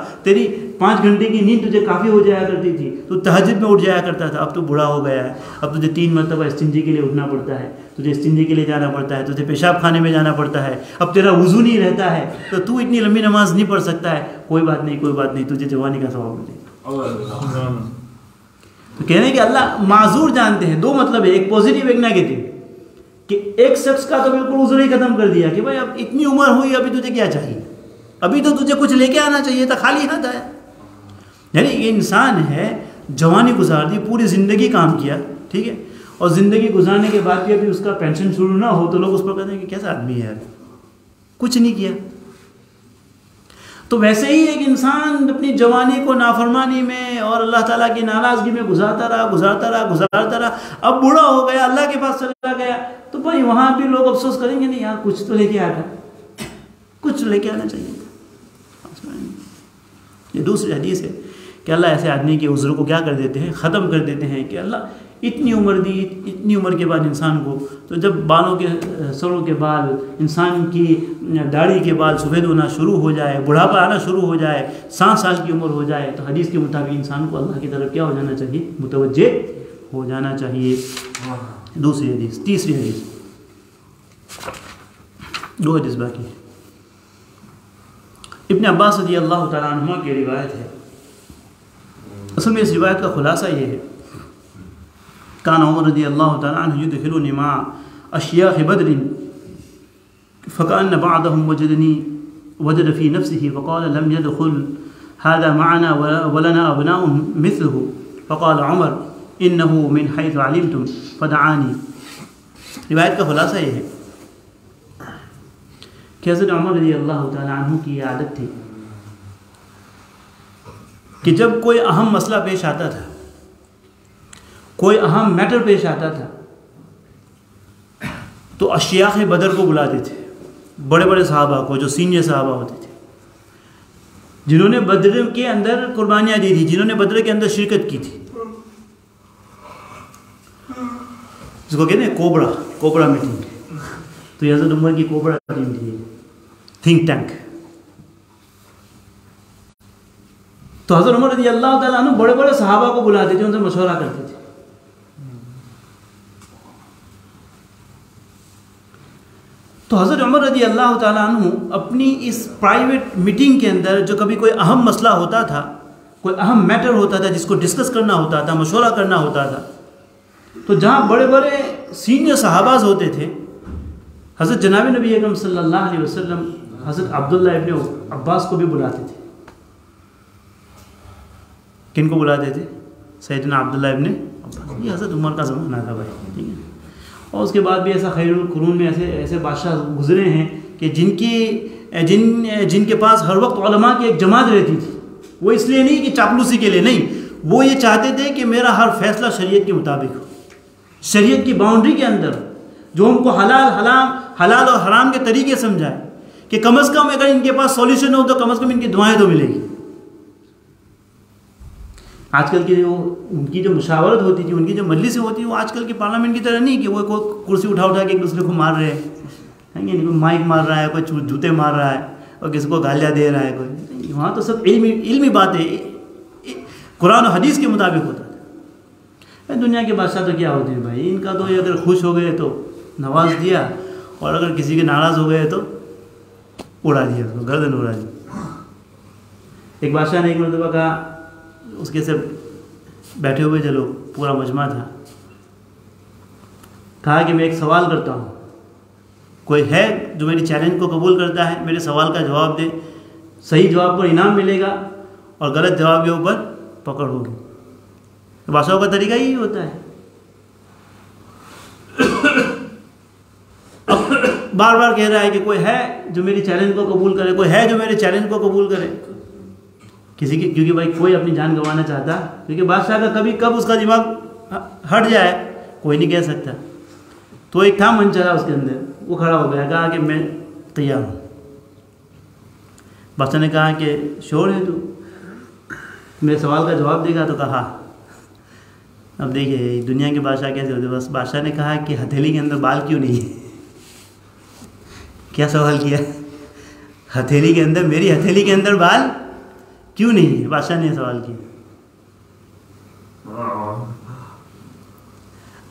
5 घंटे की नींद तुझे काफ़ी हो जाया करती थी, तो तहज्जुद में उठ जाया करता था। अब तो बूढ़ा हो गया है, अब तुझे 3 मरतबा इस्तिंजे के लिए उठना पड़ता है, तुझे इस्तिंजे के लिए जाना पड़ता है, तुझे पेशाब खाने में जाना पड़ता है, अब तेरा वुज़ू नहीं रहता है, तो तू इतनी लंबी नमाज नहीं पढ़ सकता है। कोई बात नहीं, कोई बात नहीं, तुझे जवानी का सवाब मिलेगा। तो कहने कि अल्लाह माजूर जानते हैं। 2 मतलब है, एक पॉजिटिव एक नेगेटिव। कि एक शख्स का तो बिल्कुल उज़्र ही ख़त्म कर दिया कि भाई अब इतनी उम्र हुई, अभी तुझे क्या चाहिए, अभी तो तुझे कुछ लेके आना चाहिए था, खाली हाथ आया। यानी ये इंसान है, जवानी गुजार दी, पूरी ज़िंदगी काम किया, ठीक है, और ज़िंदगी गुजारने के बाद भी अभी उसका पेंशन शुरू ना हो तो लोग उस पर कहते हैं कि कैसा आदमी है यार, कुछ नहीं किया। तो वैसे ही एक इंसान अपनी जवानी को नाफरमानी में और अल्लाह ताला की नाराज़गी में गुजारता रहा, अब बूढ़ा हो गया, अल्लाह के पास चला गया, तो भाई वहाँ भी लोग अफसोस करेंगे, नहीं यार कुछ तो लेके आया था, कुछ लेके आना चाहिए। ये दूसरी हदीस है कि अल्लाह ऐसे आदमी के उज़्र को क्या कर देते हैं, ख़त्म कर देते हैं। कि अल्लाह इतनी उम्र दी, इतनी उम्र के बाद इंसान को, तो जब बालों के सरों के बाल, इंसान की दाढ़ी के बाल सफ़ेद होना शुरू हो जाए, बुढ़ापा आना शुरू हो जाए, 60 साल की उम्र हो जाए, तो हदीस के मुताबिक इंसान को अल्लाह की तरफ क्या हो जाना चाहिए, मुतवज्जे हो जाना चाहिए। दूसरी हदीस। तीसरी हदीस, 2 हदीस बाकी है। इब्न अब्बास रज़ी अल्लाह तआला अन्हुमा की रिवायत है। असल में इस रिवायत का खुलासा ये है, कान उमर रज़ी अल्लाह तआला अन्हु युदखिलुनी मा अश्याख बद्र फ़कान्न बअदहुम वजद फ़ी नफ़्सिही फ़क़ाल लम यदखुल हाज़ा मअना वलना अबनाउन मिस्लुहु फ़क़ाल उमर इन्नहु मिन हैथु अलिमतुम फ़दआनी। रिवायत का खुलासा ये है कि हज़रत उमर रज़ी अल्लाह तआला अन्हु की आदत थी कि जब कोई अहम मसला पेश आता था, कोई अहम मैटर पेश आता था, तो अशियाख बदर को बुलाते थे, बड़े बड़े सहाबा को, जो सीनियर सहाबा होते थे, जिन्होंने बदर के अंदर कुर्बानियाँ दी थी, जिन्होंने बदर के अंदर शिरकत की थी, जिसको कहते हैं कोबरा मीटिंग। तो हज़रत उमर की कोबरा टीम थी, थिंक टैंक। तो हज़रत उमर रज़ी अल्लाह तआला अन्हु बड़े बड़े सहाबा को बुलाते थे, उनसे मशवरा करते थे। तो हज़रत उमर रज़ी अल्लाह तआला अन्हु अपनी इस प्राइवेट मीटिंग के अंदर, जो कभी कोई अहम मसला होता था, कोई अहम मैटर होता था जिसको डिस्कस करना होता था, मशवरा करना होता था, तो जहाँ बड़े बड़े सीनियर सहाबाज होते थे, हज़रत जनाब नबी अकरम सल्लल्लाहु अलैहि वसल्लम हज़रत अब्दुल्लाह इब्न अब्बास को भी बुलाते थे। किन को बुलाते थे? सैयदना अब्दुल्लाह इब्न अब्बास। ये हज़रत उमर का ज़माना था भाई, ठीक है। और उसके बाद भी ऐसा खैरुल कुरून में ऐसे बादशाह गुजरे हैं कि जिनके पास हर वक्त उलमा की एक जमात रहती थी। वो इसलिए नहीं कि चापलूसी के लिए नहीं, वो ये चाहते थे कि मेरा हर फैसला शरीयत के मुताबिक हो, शरीयत की बाउंड्री के अंदर, जो हमको हलाल और हराम के तरीके समझाए, कि कम अज़ कम अगर इनके पास सॉल्यूशन हो तो कम अज़ कम इनकी दुआएं तो मिलेगी। आजकल की जो उनकी जो मुशावरत होती थी, उनकी जो मजलिसें होती थी, वो आजकल की पार्लियामेंट की तरह नहीं कि वो कोई कुर्सी उठा के एक दूसरे को मार रहे हैं, कोई माइक मार रहा है, कोई जूते मार रहा है और किसी को गालियाँ दे रहा है कोई। वहाँ तो सब इल्मी बातें कुरान और हदीस के मुताबिक होता था। दुनिया के बादशाह तो क्या होते हैं भाई, इनका तो अगर खुश हो गए तो नवाज दिया, और अगर किसी के नाराज़ हो गए तो उड़ा दिया, उसको गर्दन उड़ा दी। एक बादशाह ने एक मरतबा कहा, उसके से बैठे हुए जो लोग, पूरा मजमा था, कहा कि मैं एक सवाल करता हूँ, कोई है जो मेरी चैलेंज को कबूल करता है, मेरे सवाल का जवाब दे, सही जवाब पर इनाम मिलेगा और गलत जवाब के ऊपर पकड़ होगी। तो बादशाहों का तरीका यही होता है। अब बार बार कह रहा है कि कोई है जो मेरी चैलेंज को कबूल करे, कोई है जो मेरे चैलेंज को कबूल करे, किसी की, क्योंकि भाई कोई अपनी जान गंवाना चाहता, क्योंकि बादशाह का कभी कब उसका दिमाग हट जाए कोई नहीं कह सकता। तो एक था मन चला उसके अंदर, वो खड़ा हो गया, कहा कि मैं तैयार हूँ। बादशाह ने कहा कि श्योर है तू मेरे सवाल का जवाब देगा? तो कहा। अब देखिए दुनिया के बादशाह कैसे होते, बस बादशाह ने कहा कि हथेली के अंदर बाल क्यों नहीं है। क्या सवाल किया? हथेली के अंदर, मेरी हथेली के अंदर बाल क्यों नहीं है? बादशाह ने सवाल किया।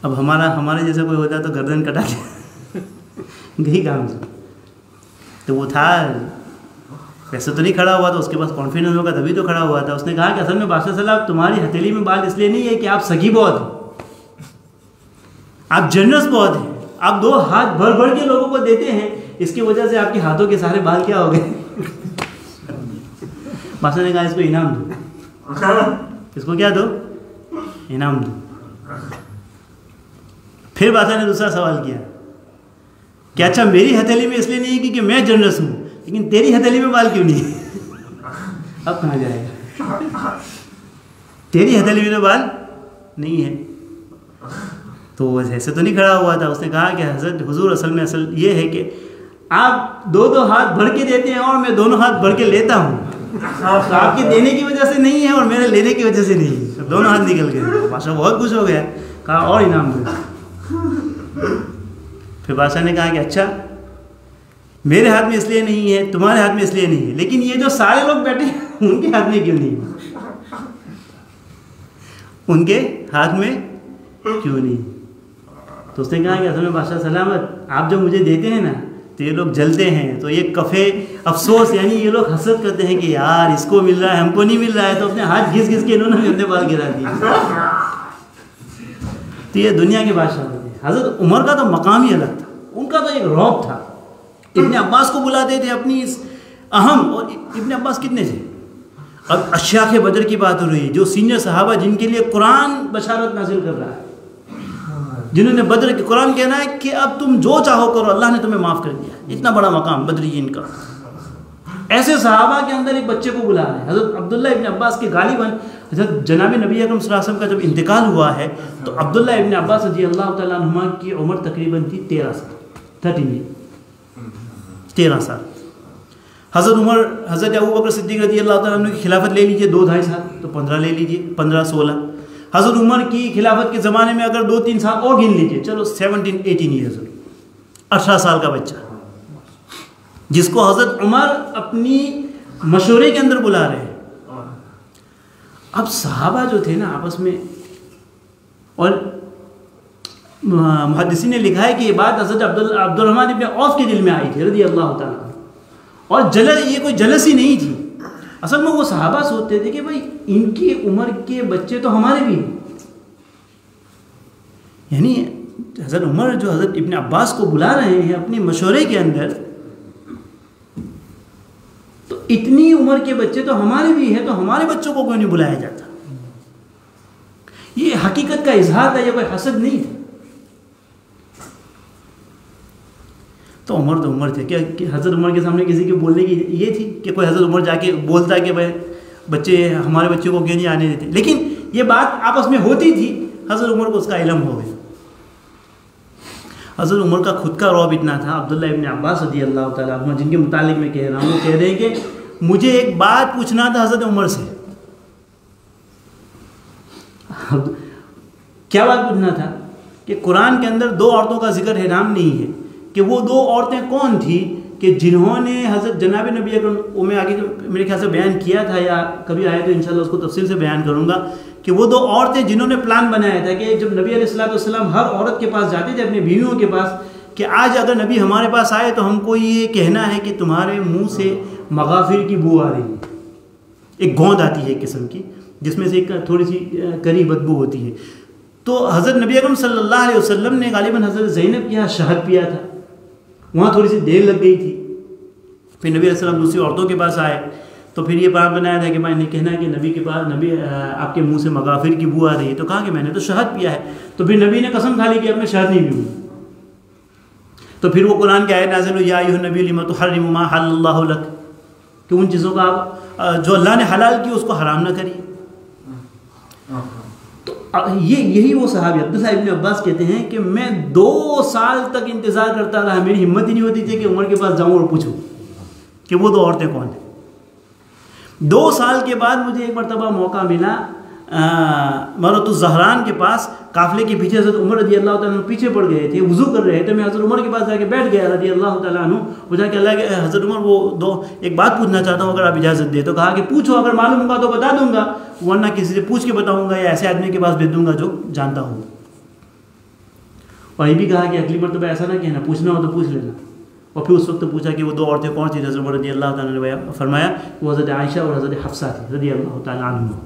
अब हमारे जैसा कोई होता तो गर्दन कटा के गई काम से। तो वो था, वैसे तो नहीं खड़ा हुआ था, उसके पास कॉन्फिडेंस होगा तभी तो खड़ा हुआ था। उसने कहा कि असल में बादशाह साहब तुम्हारी हथेली में बाल इसलिए नहीं है कि आप सगी बहुत हैं, आप जनरस बहुत हैं, आप 2 हाथ भर भर के लोगों को देते हैं, इसकी वजह से आपके हाथों के सारे बाल क्या हो गए। बादशाह ने कहा इसको इनाम दो, इसको क्या दो? इनाम दो। फिर बादशाह ने दूसरा सवाल किया कि अच्छा मेरी हथेली में इसलिए नहीं है क्योंकि मैं जनरस हूँ, लेकिन तेरी हथेली में बाल क्यों नहीं है? अब कहाँ जाएगा? तेरी हथेली में तो बाल नहीं है। तो ऐसे तो नहीं खड़ा हुआ था। उसने कहा कि हज़रत हुजूर असल ये है कि आप 2 हाथ भर के देते हैं और मैं दोनों हाथ भर के लेता हूँ। तो आपके देने की वजह से नहीं है और मेरे लेने की वजह से नहीं है, तो दोनों हाथ निकल गए। बादशाह बहुत खुश हो गया, कहा और इनाम दो। फिर बादशाह ने कहा कि अच्छा मेरे हाथ में इसलिए नहीं है, तुम्हारे हाथ में इसलिए नहीं है, लेकिन ये जो सारे लोग बैठे हैं उनके हाथ में क्यों नहीं है? उनके हाथ में क्यों नहीं? तो उसने कहा कि असल में बादशाह सलामत, आप जो मुझे देते हैं ना तो ये लोग जलते हैं, तो ये कफ़े अफसोस, यानी ये लोग हसरत करते हैं कि यार इसको मिल रहा है हमको नहीं मिल रहा है, तो अपने हाथ घिस घिस के इन्होंने अपने बाल गिरा दिए। तो ये दुनिया के बादशाह थे। हज़रत उमर का तो मकाम ही अलग था, उनका तो एक रौब था। इब्ने अब्बास को बुलाते थे अपनी इस अहम, और इब्ने अब्बास कितने थे? अब अश्याख बदर की बात हो रही है, जो सीनियर सहाबा जिनके लिए कुरान बशारत नाजिल कर रहा है, जिन्होंने बदर के कुरान कहना है कि अब तुम जो चाहो करो, अल्लाह ने तुम्हें माफ़ कर दिया। इतना बड़ा मकाम बदरीन का। ऐसे सहाबा के अंदर एक बच्चे को बुला रहे हैं। हज़रत अब्दुल्ला इब्ने अब्बास के गालिबन हज़रत जनाब नबी अकरम सल्लल्लाहु अलैहि वसल्लम का जब इंतकाल हुआ है तो अब्दुल्ला इब्ने अब्बास रज़ी अल्लाह तआला अन्हुमा की उम्र तकरीबन थी 13 साल, 13 साल। हज़रत उमर, हज़रत अबू बकर सिद्दीक़ रज़ी अल्लाह तआला अन्हु की खिलाफत ले लीजिए 2-2.5 साल, तो 15 ले लीजिए, 15-16। हज़रत उमर की खिलाफत के ज़माने में अगर 2-3 साल और गिन लीजिए, चलो 17-18 ईयर्स, 18 साल का बच्चा जिसको हज़रत उमर अपनी मशवरे के अंदर बुला रहे हैं। अब सहाबा जो थे ना आपस में, और मुहद्दिसीन ने लिखा है कि ये बात हज़रत अब्दुर्रहमान इब्न औफ के दिल में आई थी रज़ी अल्लाह तआला, और ये कोई जलसी नहीं थी। असल में वो सहाबा सोचते थे कि भाई इनकी उम्र के बच्चे तो हमारे भी हैं, यानी हज़रत उमर जो हज़रत इब्ने अब्बास को बुला रहे हैं अपने मशवरे के अंदर, तो इतनी उम्र के बच्चे तो हमारे भी हैं, तो हमारे बच्चों को क्यों नहीं बुलाया जाता? ये हकीकत का इजहार था, ये कोई हसद नहीं था। तो उमर थे क्या कि हज़रत उमर के सामने किसी के बोलने की ये थी कि कोई हज़रत उमर जाके बोलता है कि भाई बच्चे हमारे बच्चों को क्यों नहीं आने देते? लेकिन ये बात आपस में होती थी, हज़रत उमर को उसका इल्म हो गया। हज़रत उमर का खुद का रौब इतना था, अब्दुल्ला इब्ने अब्बास रज़ी अल्लाह तआला अन्हु जिनके मुतालिक मैं कह रहा हूँ, वो कह रहे हैं कि मुझे एक बात पूछना था हज़रत उमर से। क्या बात पूछना था? कि कुरान के अंदर 2 औरतों का जिक्र है, नाम नहीं है, कि वो 2 औरतें कौन थी कि जिन्होंने हज़रत जनाब नबी अकरम, वो मैं आगे मेरे ख्याल से बयान किया था या कभी आया तो इंशाल्लाह उसको तफसील से बयान करूँगा, कि वो 2 औरतें जिन्होंने प्लान बनाया था कि जब नबी अलैहिस्सलाम हर औरत के पास जाते थे अपनी बीवियों के पास, कि आज अगर नबी हमारे पास आए तो हमको ये कहना है कि तुम्हारे मुंह से मगाफिर की बू आ रही है, एक गोंद आती है एक किस्म की, जिसमें से एक थोड़ी सी करी बदबू होती है। तो हज़रत नबी अकरम सल्लल्लाहु अलैहि वसल्लम ने गालिबन हज़रत ज़ैनब के यहाँ शहद पिया था, वहाँ थोड़ी सी देर लग गई थी। फिर नबी अलैहिस्सलाम दूसरी औरतों के पास आए तो फिर ये बात बनाया था कि मैंने कहना है कि नबी के पास, नबी आपके मुंह से मगाफिर की बू आ रही है, तो कहा कि मैंने तो शहद पिया है। तो फिर नबी ने कसम खा ली कि अब मैं शहद नहीं पीऊँगा। तो फिर वो कुरान की आयत नाज़िल हुई, या अय्युहन नबी लिमा तुहर्रिमु मा हल्लल्लाहु लक, कि उन चीज़ों का आप जो अल्लाह ने हलाल की उसको हराम ना करिए। तो यही वो सहाबी अब्दुल्लाह इब्ने अब्बास कहते हैं कि मैं 2 साल तक इंतज़ार करता रहा, मेरी हिम्मत ही नहीं होती थी कि उमर के पास जाऊँ और पूछूँ कि वो 2 औरतें कौन हैं। 2 साल के बाद मुझे एक मरतबा मौका मिला मरतुज़ ज़हरान के पास, काफिले के पीछे हज़रत उमर रज़ी अल्लाह तआला अन्हु पीछे पड़ गए थे, वुज़ू कर रहे थे। मैं हज़रत उमर के पास जाके बैठ गया रज़ी अल्लाह तआला अन्हु। पूछा कि अल्लाह के हज़रत उमर, वो एक बात पूछना चाहता हूँ, अगर आप इजाज़त दे। तो कहा कि पूछो, अगर मालूम होगा तो बता दूंगा, वरना किसी से पूछ के बताऊँगा या ऐसे आदमी के पास भेज दूँगा जो जानता हूँ। और ये भी कहा कि अगली बार तो ऐसा ना कहना, पूछना हो तो पूछ लेना। और फिर उस वक्त पूछा कि वो दो औरतें कौन थी। हज़रत उमर रज़ी अल्लाह तआला ने फरमाया वो हज़रत आयशा और हज़रत हफ्सा थी रज़ी अल्लाह तआला अन्हुमा।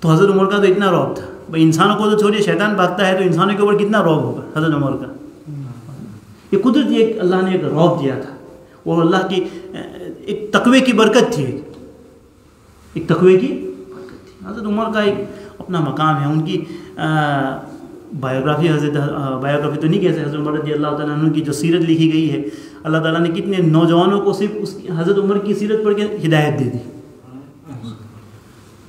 तो हज़रत उमर का तो इतना रौब था भाई, इंसानों को तो छोड़िए, शैतान भागता है तो इंसानों के ऊपर कितना रौब होगा हज़रत उमर का। ये कुदरती एक अल्लाह ने एक रौब दिया था, और अल्लाह की एक तकवे की बरकत थी, एक तकवे की बरकत थी। हज़रत उमर का एक अपना मकाम है। उनकी बायोग्राफी बायोग्राफी तो नहीं कह सकते, हज़रत उमर रज़ी अल्लाह तआला अन्हु की जो सीरत लिखी गई है, अल्लाह ताला ने कितने नौजवानों को सिर्फ उस हज़रत उमर की सीरत पढ़ के हिदायत दे दी।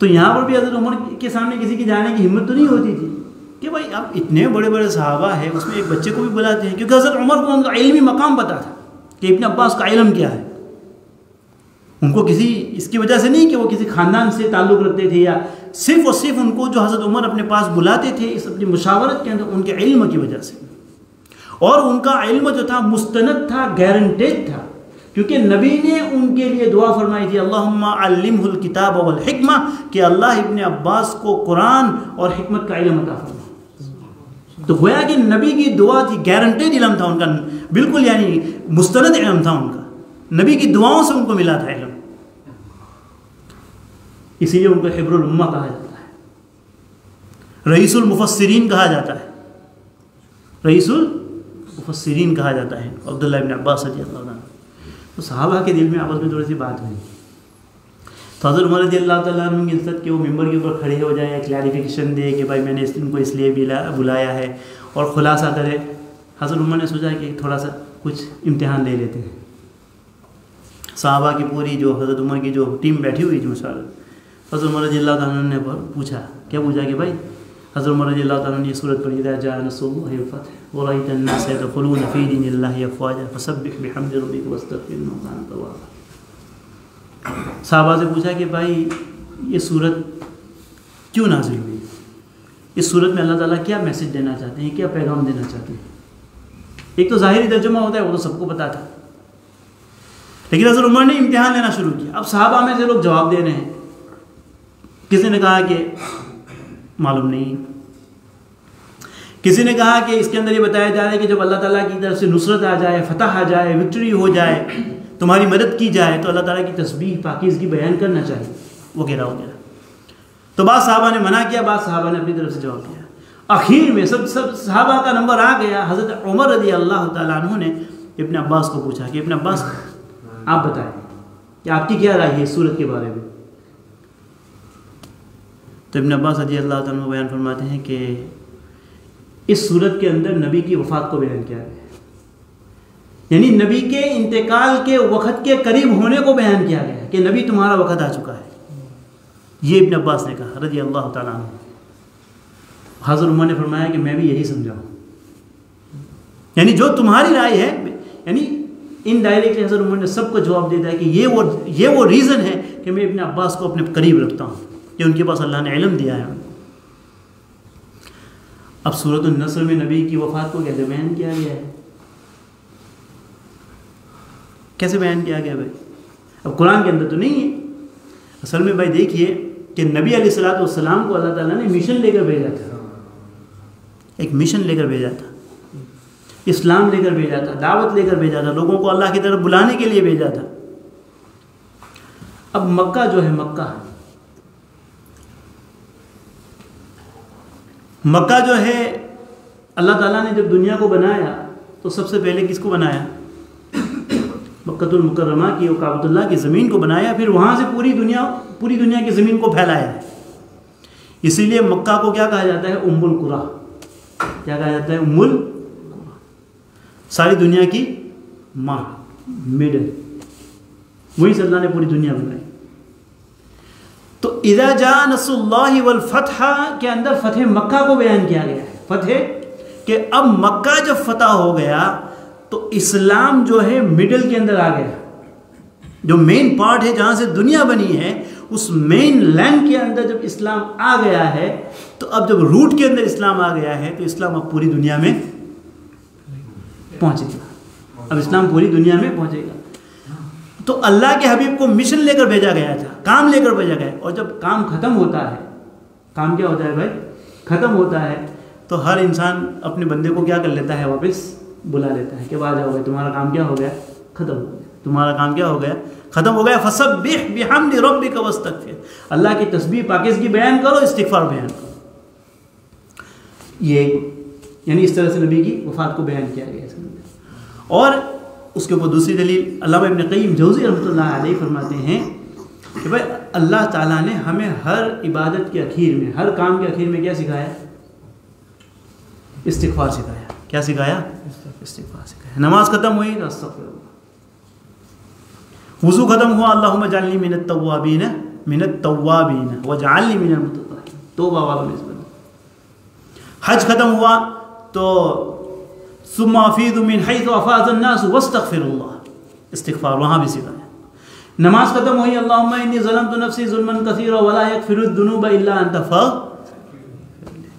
तो यहाँ पर भी हज़रत उमर के सामने किसी की जाने की हिम्मत तो नहीं होती थी कि भाई अब इतने बड़े बड़े सहाबा है, उसमें एक बच्चे को भी बुलाते हैं, क्योंकि हज़रत उमर को उनका इल्मी मकाम पता था कि इब्न अब्बास का इल्म क्या है। उनको किसी इसकी वजह से नहीं कि वो किसी ख़ानदान से ताल्लुक़ रखते थे, या सिर्फ़ और सिर्फ उनको जो हज़रत उमर अपने पास बुलाते थे इस अपनी मुशावरत के अंदर, उनके इल्म की वजह से। और उनका इल्म जो था मुस्तनद था, गारंटेड था, क्योंकि नबी ने उनके लिए दुआ फरमाई थी अल्लाहुम्मा अल्लिमहुल किताब वल हिकमा, कि अल्लाह इब्न अब्बास को कुरान और हिकमत का इल्म अता फरमा। तो गोया कि नबी की दुआ थी, गारंटेड इल्म था उनका, बिल्कुल यानी मुस्तनद इल्म था उनका, नबी की दुआओं से उनको मिला था इल्म। इसीलिए उनको हिब्रुल उम्मा कहा जाता है, रईसुल मुफस्सिरीन कहा जाता है, रईसुल मुफस्सिरीन कहा जाता है अब्दुल्लाह इब्न अब्बास रज़ी अल्लाह अन्हु। तो सहाबा के दिल में आपस में थोड़ी सी बात हुई, तो हज़रत उमर रज़ी अल्लाह तआला अन्हु की इज्जत के वो मिंबर के ऊपर खड़े हो जाए, क्लैरिफिकेशन दे कि भाई मैंने इनको इसलिए बुलाया है, और ख़ुलासा करे। हज़रत उमर ने सोचा कि थोड़ा सा कुछ इम्तिहान ले लेते हैं। सहाबा की पूरी जो हज़रत उमर की जो टीम बैठी हुई थी मशाअल्लाह, हज़रत उमर रज़ी अल्लाह तआला ने पूछा, क्या पूछा कि भाई, हज़रत उमर रज़ी अल्लाह तआला ने ये सूरत पढ़ी, इज़ा जाअ नस्रुल्लाहि वल फतह व रअयता अन्नास यदखुलूना फ़ी दीनिल्लाहि अफ़वाजा फसब्बिह बिहम्दि रब्बिका वस्तग़फिरहु इन्नहु काना तव्वाबा। सहाबा से पूछा कि भाई ये सूरत क्यों नाज़िल हुई, इस सूरत में अल्लाह ताला क्या मैसेज देना चाहते हैं, क्या पैगाम देना चाहते हैं। एक तो ज़ाहिरी तर्जुमा होता है, वो तो सबको पता था, लेकिन हज़रत उमर ने इम्तिहान लेना शुरू किया। अब सहाबा में से लोग जवाब दे रहे हैं, किसी ने कहा कि मालूम नहीं, किसी ने कहा कि इसके अंदर ये बताया जा रहा है कि जब अल्लाह ताला की तरफ से नुसरत आ जाए, फतह आ जाए, विक्ट्री हो जाए, तुम्हारी मदद की जाए, तो अल्लाह ताला की तस्बीह पाकीज़गी बयान करना चाहिए, वगैरह वगैरह। तो बाद सहाबा ने मना किया, बाद सहाबा ने अपनी तरफ से जवाब दिया। आखिर में सब सहाबा का नंबर आ गया। हज़रत उमर रज़ी अल्लाह तआला अन्हु ने इब्न अब्बास को पूछा कि इब्न अब्बास आप बताएं कि आपकी क्या राय है इस सूरत के बारे में। तो इब्न अब्बास रज़ी अल्लाह तआला अन्हु बयान फरमाते हैं कि इस सूरत के अंदर नबी की वफ़ात को बयान किया गया है, यानी नबी के इंतकाल के वक़्त के करीब होने को बयान किया गया है कि नबी तुम्हारा वक़्त आ चुका है। ये इब्न अब्बास ने कहा रज़ी अल्लाह तआला अन्हु। हज़रत उमर ने फरमाया कि मैं भी यही समझा हूँ, यानी जो तुम्हारी राय है, यानी इनडायरेक्टली हज़रत उमर ने सबको जवाब दे दिया कि ये वो रीज़न है कि मैं इब्न अब्बास को अपने करीब रखता हूँ, कि उनके पास अल्लाह ने इल्म दिया है। अब सूरत अन-नस्र में नबी की वफ़ात को कैसे बयान किया गया है, कैसे बयान किया गया भाई? अब कुरान के अंदर तो नहीं है। असल में भाई देखिए कि नबी अलैहिस्सलातु वस्सलाम को अल्लाह ताला ने मिशन लेकर भेजा था, एक मिशन लेकर भेजा था, इस्लाम लेकर भेजा था, दावत लेकर भेजा था, लोगों को अल्लाह की तरफ बुलाने के लिए भेजा था। अब मक्का जो है, मक्का जो है, अल्लाह ताला ने जब दुनिया को बनाया तो सबसे पहले किसको बनाया? मक्कतुल मुकर्रमा की, काबतुल्लाह की ज़मीन को बनाया, फिर वहाँ से पूरी दुनिया की ज़मीन को फैलाया है। इसीलिए मक्का को क्या कहा जाता है? उम्मुल कुरा। क्या कहा जाता है? उम्मुल कुरा, सारी दुनिया की माँ, मिडल, वही से अल्लाह ने पूरी दुनिया बनाई। तो इज़ा जाअ नस्रुल्लाहि वल फतह के अंदर फतह मक्का को बयान किया गया है। फतह कि अब मक्का जब फतह हो गया तो इस्लाम जो है मिडल के अंदर आ गया, जो मेन पार्ट है जहाँ से दुनिया बनी है उस मेन लैंड के अंदर जब इस्लाम आ गया है, तो अब जब रूट के अंदर इस्लाम आ गया है, तो इस्लाम अब पूरी दुनिया में पहुंचेगा। अब इस्लाम पूरी दुनिया में पहुंचेगा। तो अल्लाह के हबीब को मिशन लेकर भेजा गया था, काम लेकर भेजा गया, और जब काम खत्म होता है, काम क्या होता है भाई, खत्म होता है, तो हर इंसान अपने बंदे को क्या कर लेता है, वापस बुला लेता है कि आ जाओ भाई, तुम्हारा काम क्या हो गया, खत्म हो गया, तुम्हारा काम क्या हो गया, खत्म हो गया। फसब्बिह बिहम्दि रब्बिका वस्तगफिर, अल्लाह की तस्बीह पाकीज़गी बयान करो, इस्तिग़फ़ार बयान करो। ये यानी इस तरह से नबी की वफ़ात को बयान किया गया है। और उसके ऊपर दूसरी दलील अल्लामा इब्न क़य्यिम जौज़ी रहमतुल्लाह अलैहि फरमाते हैं कि भाई अल्लाह ताला ने हमें हर इबादत के आखिर में, हर काम के आखिर में क्या सिखाया, इस्तिग़फ़ार सिखाया। क्या सिखाया, इस्तिग़फ़ार सिखाया। नमाज खत्म हुई तो अस्तग़फ़िरुल्लाह, वुज़ू खत्म हुआ अल्लाहुम्मा जअलनी मिनत तव्वाबीन वजअलनी मिनल मुतत्तहिरीन, तौबा वाला में बनो। हज खत्म हुआ तो सुम्मा अफ़ीदु मिन हैथु अफ़ाज़न नास वस्तग़फिरुल्लाह, इस्तिग़फ़ार वहाँ भी सिखाया। नमाज खत्म हुई अल्लाहुम्मा इन्नी ज़लमतु नफ़्सी ज़ुल्मन कसीरा वला यग़फ़िरुद्दुनूबा इल्ला अंता फ़ग़फ़िर ली।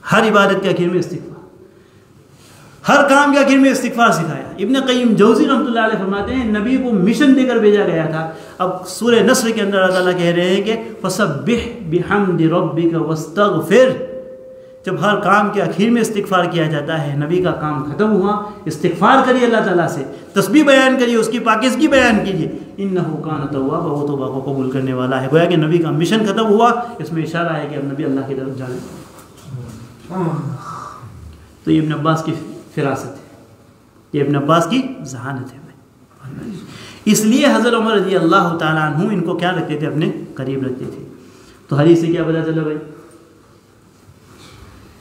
हर इबादत के आखिर में इस्तिग़फ़ार, हर काम के आखिर में इस्तिग़फ़ार सिखाया। इब्न क़य्यिम जौज़ी रहमतुल्लाह अलैहि फरमाते हैं नबी को मिशन देकर भेजा गया था। अब सूरह नस्र के अंदर अल्लाह ताला कह रहे हैं कि फसब्बिह बिहम्दि रब्बिका वस्तग़फ़िर, जब हर काम के आखिर में इस्तिग़फ़ार किया जाता है, नबी का काम खत्म हुआ, इस्तिग़फ़ार करिए अल्लाह ताला से, तस्बीह बयान करिए, उसकी पाकीज़गी बयान कीजिए। इन्नहु कान तव्वाबा, वो तौबा को कबूल करने वाला है। गोया कि नबी का मिशन खत्म हुआ, इसमें इशारा है कि अब नबी अल्लाह की तरफ जाने वाले। तो ये इब्न अब्बास की फिरासत है, ये इब्न अब्बास की ज़हानत है। इसलिए हज़रत उमर रज़ी अल्लाह ताला अन्हु इनको क्या रखते थे, अपने करीब रखते थे। तो हदीस से क्या पता चला भाई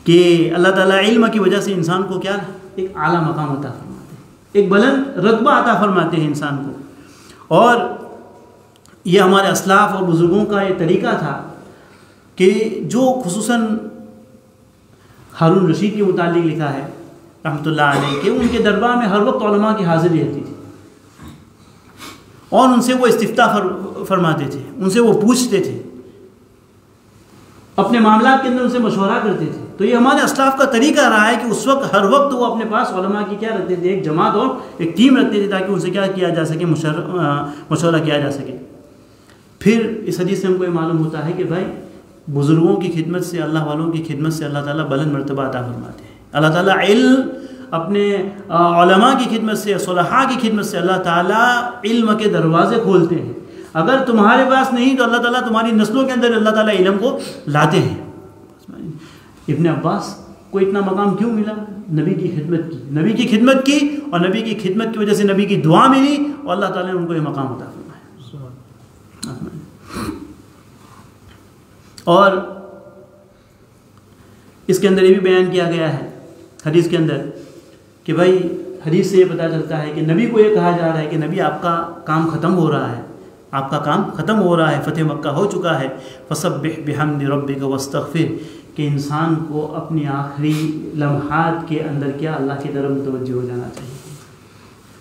कि अल्लाह ताला इल्म की वजह से इंसान को क्या, एक आला मकाम अता फरमाते हैं, एक बुलंद रतबा अता फरमाते हैं इंसान को। और ये हमारे असलाफ़ और बुज़ुर्गों का ये तरीक़ा था कि जो खुसूसन हारून रशीद के मुतालिक लिखा है रहमतुल्लाह अलैह कि उनके दरबार में हर वक्त उलमा की हाज़िरी रहती थी, और उनसे वो इस्तिफ्ता फरमाते थे, उनसे वो पूछते थे, अपने मामलात के अंदर उनसे मशवरा करते थे। तो ये हमारे असलाफ़ का तरीका रहा है कि उस वक्त हर वक्त वो अपने पास उलमा की क्या रखते थे, एक जमात और एक टीम रखते थे, ताकि उनसे क्या किया जा सके, मशवरा किया जा सके। फिर इस हदीस से हमको ये मालूम होता है कि भाई बुज़ुर्गों की खिदमत से, अल्लाह वालों की खिदमत से अल्लाह ताला बुलंद मर्तबा अता फरमाते हैं। अल्लाह ताला इल्म अपने उलमा की खिदमत से, सुलहा की खिदमत से अल्लाह ताला इल्म के दरवाज़े खोलते हैं। अगर तुम्हारे पास नहीं तो अल्लाह ताला तुम्हारी नस्लों के अंदर अल्लाह ताला इल्म को लाते हैं। इब्न अब्बास को इतना मकाम क्यों मिला, नबी की खिदमत की, नबी की खिदमत की, और नबी की खिदमत की वजह से नबी की दुआ मिली, और अल्लाह ताला ने उनको ये मकाम अता फरमाया। और इसके अंदर ये भी बयान किया गया है हदीस के अंदर कि भाई हदीस से ये पता चलता है कि नबी को ये कहा जा रहा है कि नबी आपका काम ख़त्म हो रहा है, आपका काम ख़त्म हो रहा है, फ़तेह मक्का हो चुका है। फसब्बिह बिहम्दि रब्बिका वस्तग़फ़िर, कि इंसान को अपनी आखिरी लम्हात के अंदर क्या, अल्लाह की तरफ मुतवज्जह हो जाना चाहिए।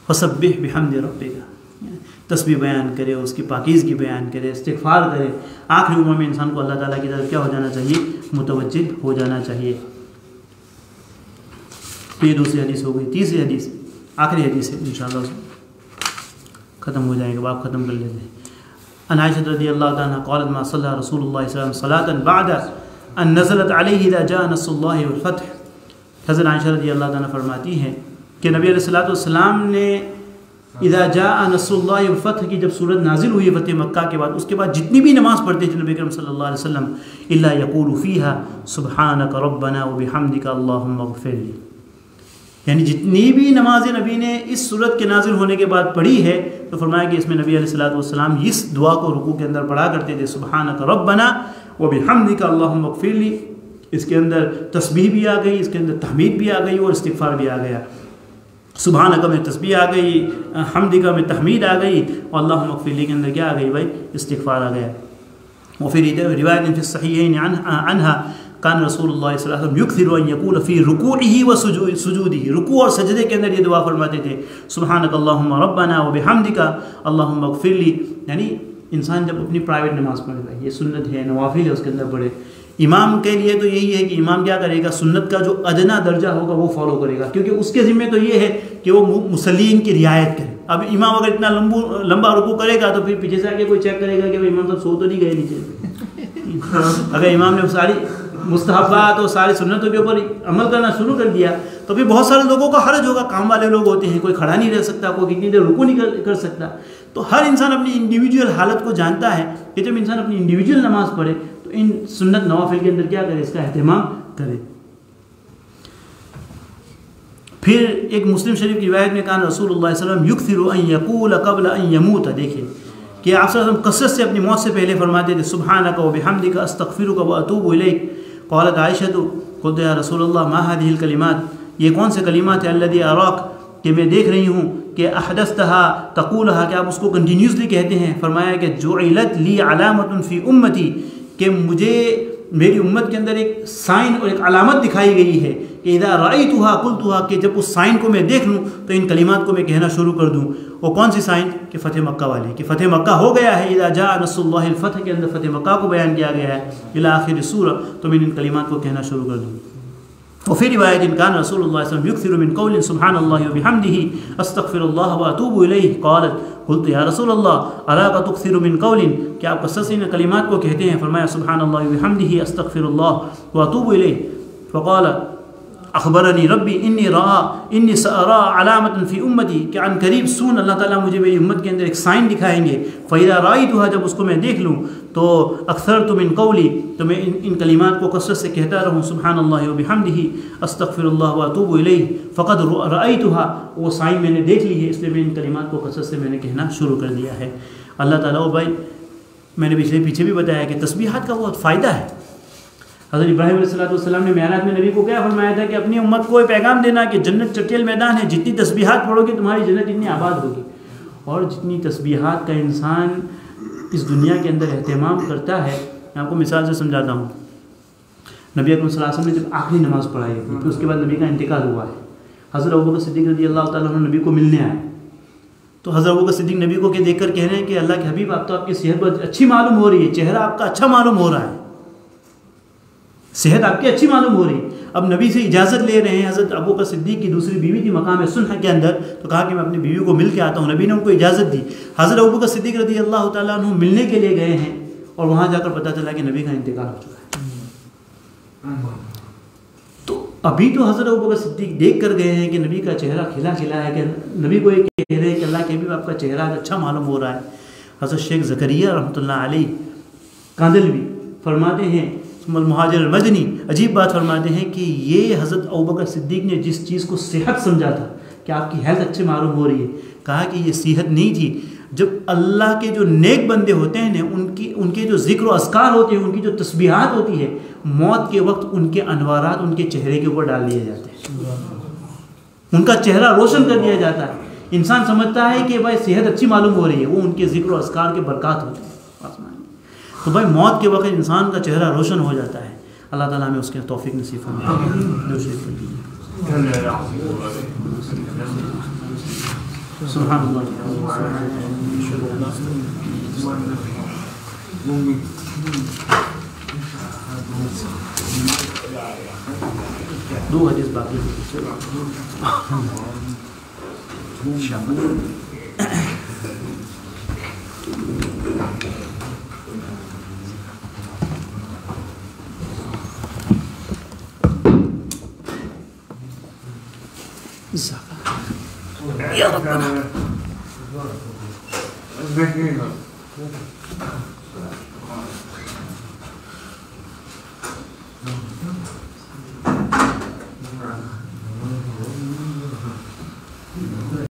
फसब्बिह बिहम्दि रब्बिका, तस्बीह बयान करे, उसकी पाकीज़गी बयान करे, इस्तिग़फ़ार करे। आखिरी उम्र में इंसान को अल्लाह ताला की तरफ क्या हो जाना चाहिए, मुतवज्जिह हो जाना चाहिए। तो ये दूसरी हदीस हो गई। तीसरी हदीस, आखिरी हदीस है, इंशाअल्लाह ख़त्म हो जाएगा, बाप ख़त्म कर लेते हैं। अन आयशा रज़ियल्लाहु अन्हा क़ालत मा सल्ला रसूलुल्लाह सल्लल्लाहु अलैहि वसल्लम सलातन बअदा अन नज़लत अलैहि इज़ा जाअ नस्रुल्लाहि वल फ़त्ह। हज़रत आयशा रज़ियल्लाहु अन्हा फरमाती हैं कि नबी अलैहिस्सलातु वस्सलाम ने इज़ा जाअ नस्रुल्लाहि वल फ़त्ह की जब सूरत नाजिल हुई फ़तेह मक्का के बाद, उसके बाद जितनी भी नमाज़ पढ़ते थे नबी अकरम सल्लल्लाहु अलैहि वसल्लम, इल्ला यक़ूलु फ़ीहा सुब्हानका रब्बना व बिहम्दिका अल्लाहुम्मा इग़फ़िरली, यानी जितनी भी नमाज़ें नबी ने इस सूरत के नाजिल होने के बाद पढ़ी है, तो फरमाया कि इसमें नबी अलैहिस्सलातु वस्सलाम इस दुआ को रुकू के अंदर पढ़ा करते थे, सुब्हानका रब्बना व बिहम्दिका अल्लाहुम्मा इग़फ़िरली। इसके अंदर तस्बीह भी आ गई, इसके अंदर तहमीद भी आ गई, और इस्तिग़फ़ार भी आ गया। सुब्हानका में तस्बीह आ गई, हम्दिका में तहमीद आ गई, और अल्लाहुम्मा इग़फ़िरली के अंदर क्या आ गई भाई, इस्तिग़फ़ार आ गया। और फिर रिवायत फ़ी सहीहैन अन्हा कान रसूलुल्लाह सल्लल्लाहु अलैहि वसल्लम युक्थिरु अन यक़ूल फ़ी रुकूइही व सुजूदिही, रुकू और सजदे के अंदर ये दुआ फरमाते थे, सुब्हानक अल्लाहुम्मा रब्बना व बिहम्दिका अल्लाहुम्मा इग़फ़िरली, यानी इंसान जब अपनी प्राइवेट नमाज़ पढ़ेगा, ये सुन्नत है, नवाफिल है, उसके अंदर पढ़े। इमाम के लिए तो यही है कि इमाम क्या करेगा, सुन्नत का जो अदना दर्जा होगा वो फॉलो करेगा, क्योंकि उसके ज़िम्मे तो ये है कि वो मुसल्लीन की रियायत करे। अब इमाम अगर इतना लंबा रुकू करेगा तो फिर पीछे से आके कोई चेक करेगा कि भाई इमाम साहब सो तो नहीं गए नीचे। अगर इमाम ने सारी मुस्तहबात और सारी सुन्नतों के ऊपर अमल करना शुरू कर दिया तो फिर बहुत सारे लोगों का हर्ज होगा। काम वाले लोग होते हैं, कोई खड़ा नहीं रह सकता, कोई कितनी देर रुकू नहीं कर सकता। तो हर इंसान अपनी इंडिविजुअल हालत को जानता है कि जब इंसान अपनी इंडिविजुअल नमाज पढ़े तो इन सुन्नत नवाफिल के अंदर क्या करे, इसका एहतमाम करे। फिर एक मुस्लिम शरीफ की रिवायत में कहा रसूलुल्लाह सल्लल्लाहु अलैहि वसल्लम युक्थिरु अन यक़ूल क़ब्ल अन यमूत, देखिए कि आप सल्लल्लाहु अलैहि वसल्लम कसरत से अपनी मौत से पहले फरमाते थे सुब्हानका व बिहम्दिका अस्तग़फिरुका व अतूबु इलैक। क़ालत आयशा क़ुल्तु या रसूलल्लाह मा हादिहिल कलिमात, ये कौन से कलिमात है, अल्लज़ी अराक, कि मैं देख रही हूँ कि अहदस्तहा तक़ूलहा, कि आप उसको कंटिन्यूसली कहते हैं। फरमाया कि जुइलत ली अलामतुन फ़ी उम्मती, कि मुझे मेरी उम्मत के अंदर एक साइन और एक अलामत दिखाई गई है कि इदा राइतुहा कुल्तुहा, कि जब उस साइन को मैं देख लूँ तो इन कलिमात को मैं कहना शुरू कर दूँ। वो कौन सी साइन, कि फ़तेह मक्का वाली, कि फ़तेह मक्का हो गया है। इदा जा नस्रुल्लाहिल फ़तह के अंदर फ़तेह मक्का को बयान किया गया है, इला आखिर सूरा, तो मैं इन कलिमात को कहना शुरू कर दूँ। और फिर रिवायत इनकान रसूलुल्लाह सल्लल्लाहु अलैहि वसल्लम युक्थिरु मिन क़ौलिन सुब्हानल्लाहि व बिहम्दिही अस्तग़फिरुल्लाह व अतूबु इलैहि। क़ालत क़ुल्तु या रसूलल्लाह अराका तुक्थिरु मिन क़ौलिन, कि आप कसरत से इन कलिमात को कहते हैं। फरमाया सुब्हानल्लाहि व बिहम्दिही अस्तग़फिरुल्लाह व अतूबु इलैहि। फ़क़ाल अख़बरनी रब्बी इन्नी सअरा अलामतन फ़ी उम्मती, कि अन करीब सून अल्लाह ताला मुझे मेरी उम्मत के अंदर एक साइन दिखाएंगे। फ़इज़ा राइतुहा, जब उसको मैं देख लूँ तो अक्सरतु मिन क़ौली, तो मैं इन कलिमात को कसरत से कहता रहूँ सुब्हानल्लाहि व बिहम्दिही अस्तग़फिरुल्लाह व अतूबु इलैहि। फ़क़द रअयतुहा, वो साइन मैंने देख ली है, इसलिए मैं इन कलिमात को कसरत से मैंने कहना शुरू कर दिया है। अल्लाह ताला, ओ भाई मैंने पीछे भी बताया कि तस्बीहात का बहुत फ़ायदा है। हज़रत इब्राहीम अलैहिस्सलाम ने मेराज में नबी को क्या फरमाया था कि अपनी उम्मत को पैगाम देना कि जन्नत चटेल मैदान है, जितनी तस्बीहात पढ़ोगे तुम्हारी जन्नत इतनी आबाद होगी। और जितनी तस्बीहात का इंसान इस दुनिया के अंदर एहतमाम करता है, मैं आपको मिसाल से समझाता हूँ। नबी अकरम सल्लल्लाहु अलैहि वसल्लम ने जब आखिरी नमाज़ पढ़ाई थी, फिर उसके बाद नबी का इंतकाल हुआ है। हज़रत अबू बकर सिद्दीक़ रज़ियल्लाहु ताला अन्हु नबी को मिलने आए, तो हज़रत अबू बकर सिद्दीक़ नबी को देख कर कह रहे हैं कि अल्लाह के हबीब, आप तो आपकी सेहत बहुत अच्छी मालूम हो रही है, चेहरा आपका अच्छा मालूम हो रहा है, सेहत आपकी अच्छी मालूम हो रही। अब नबी से इजाज़त ले रहे हैं। हज़रत अबू बकर सिद्दीक़ की दूसरी बीवी थी मकाम सुन्ह के अंदर, तो कहा कि मैं अपनी बीवी को मिल के आता हूँ। नबी ने उनको इजाज़त दी। हज़रत अबू बकर सिद्दीक़ रज़ियल्लाहु ताला अन्हु मिलने के लिए गए हैं और वहाँ जाकर पता चला कि नबी का इंतकाल हो चुका है। तो अभी तो हज़रत अबू बकर सिद्दीक़ देख कर गए हैं कि नबी का चेहरा खिला खिला है, कि नबी को एक कह रहे हैं कि अल्लाह के हबीब आपका चेहरा अच्छा मालूम हो रहा है। हज़रत शेख ज़करिया रहमतुल्लाह अलैहि कांदलवी फरमाते हैं, मुहाजिर मदनी, अजीब बात फरमाते हैं कि ये हज़रत अबू बकर सिद्दीक़ ने जिस चीज़ को सेहत समझा था कि आपकी हेल्थ अच्छे मालूम हो रही है, कहा कि ये सेहत नहीं थी। जब अल्लाह के जो नेक बंदे होते हैं ना, उनके जो ज़िक्र अस्कार होते हैं, उनकी जो तस्बीहात होती है, मौत के वक्त उनके अनवारात उनके चेहरे के ऊपर डाल दिए जाते हैं, उनका चेहरा रोशन कर दिया जाता है। इंसान समझता है कि भाई सेहत अच्छी मालूम हो रही है, वो उनके ज़िक्र अस्कार के बरक़ात होते हैं। तो भाई मौत के वक्त इंसान का चेहरा रोशन हो जाता है। अल्लाह ताला हमें उसके तौफीक नसीब फरमाए। सुभान दो हदीस बाकी या रब्बना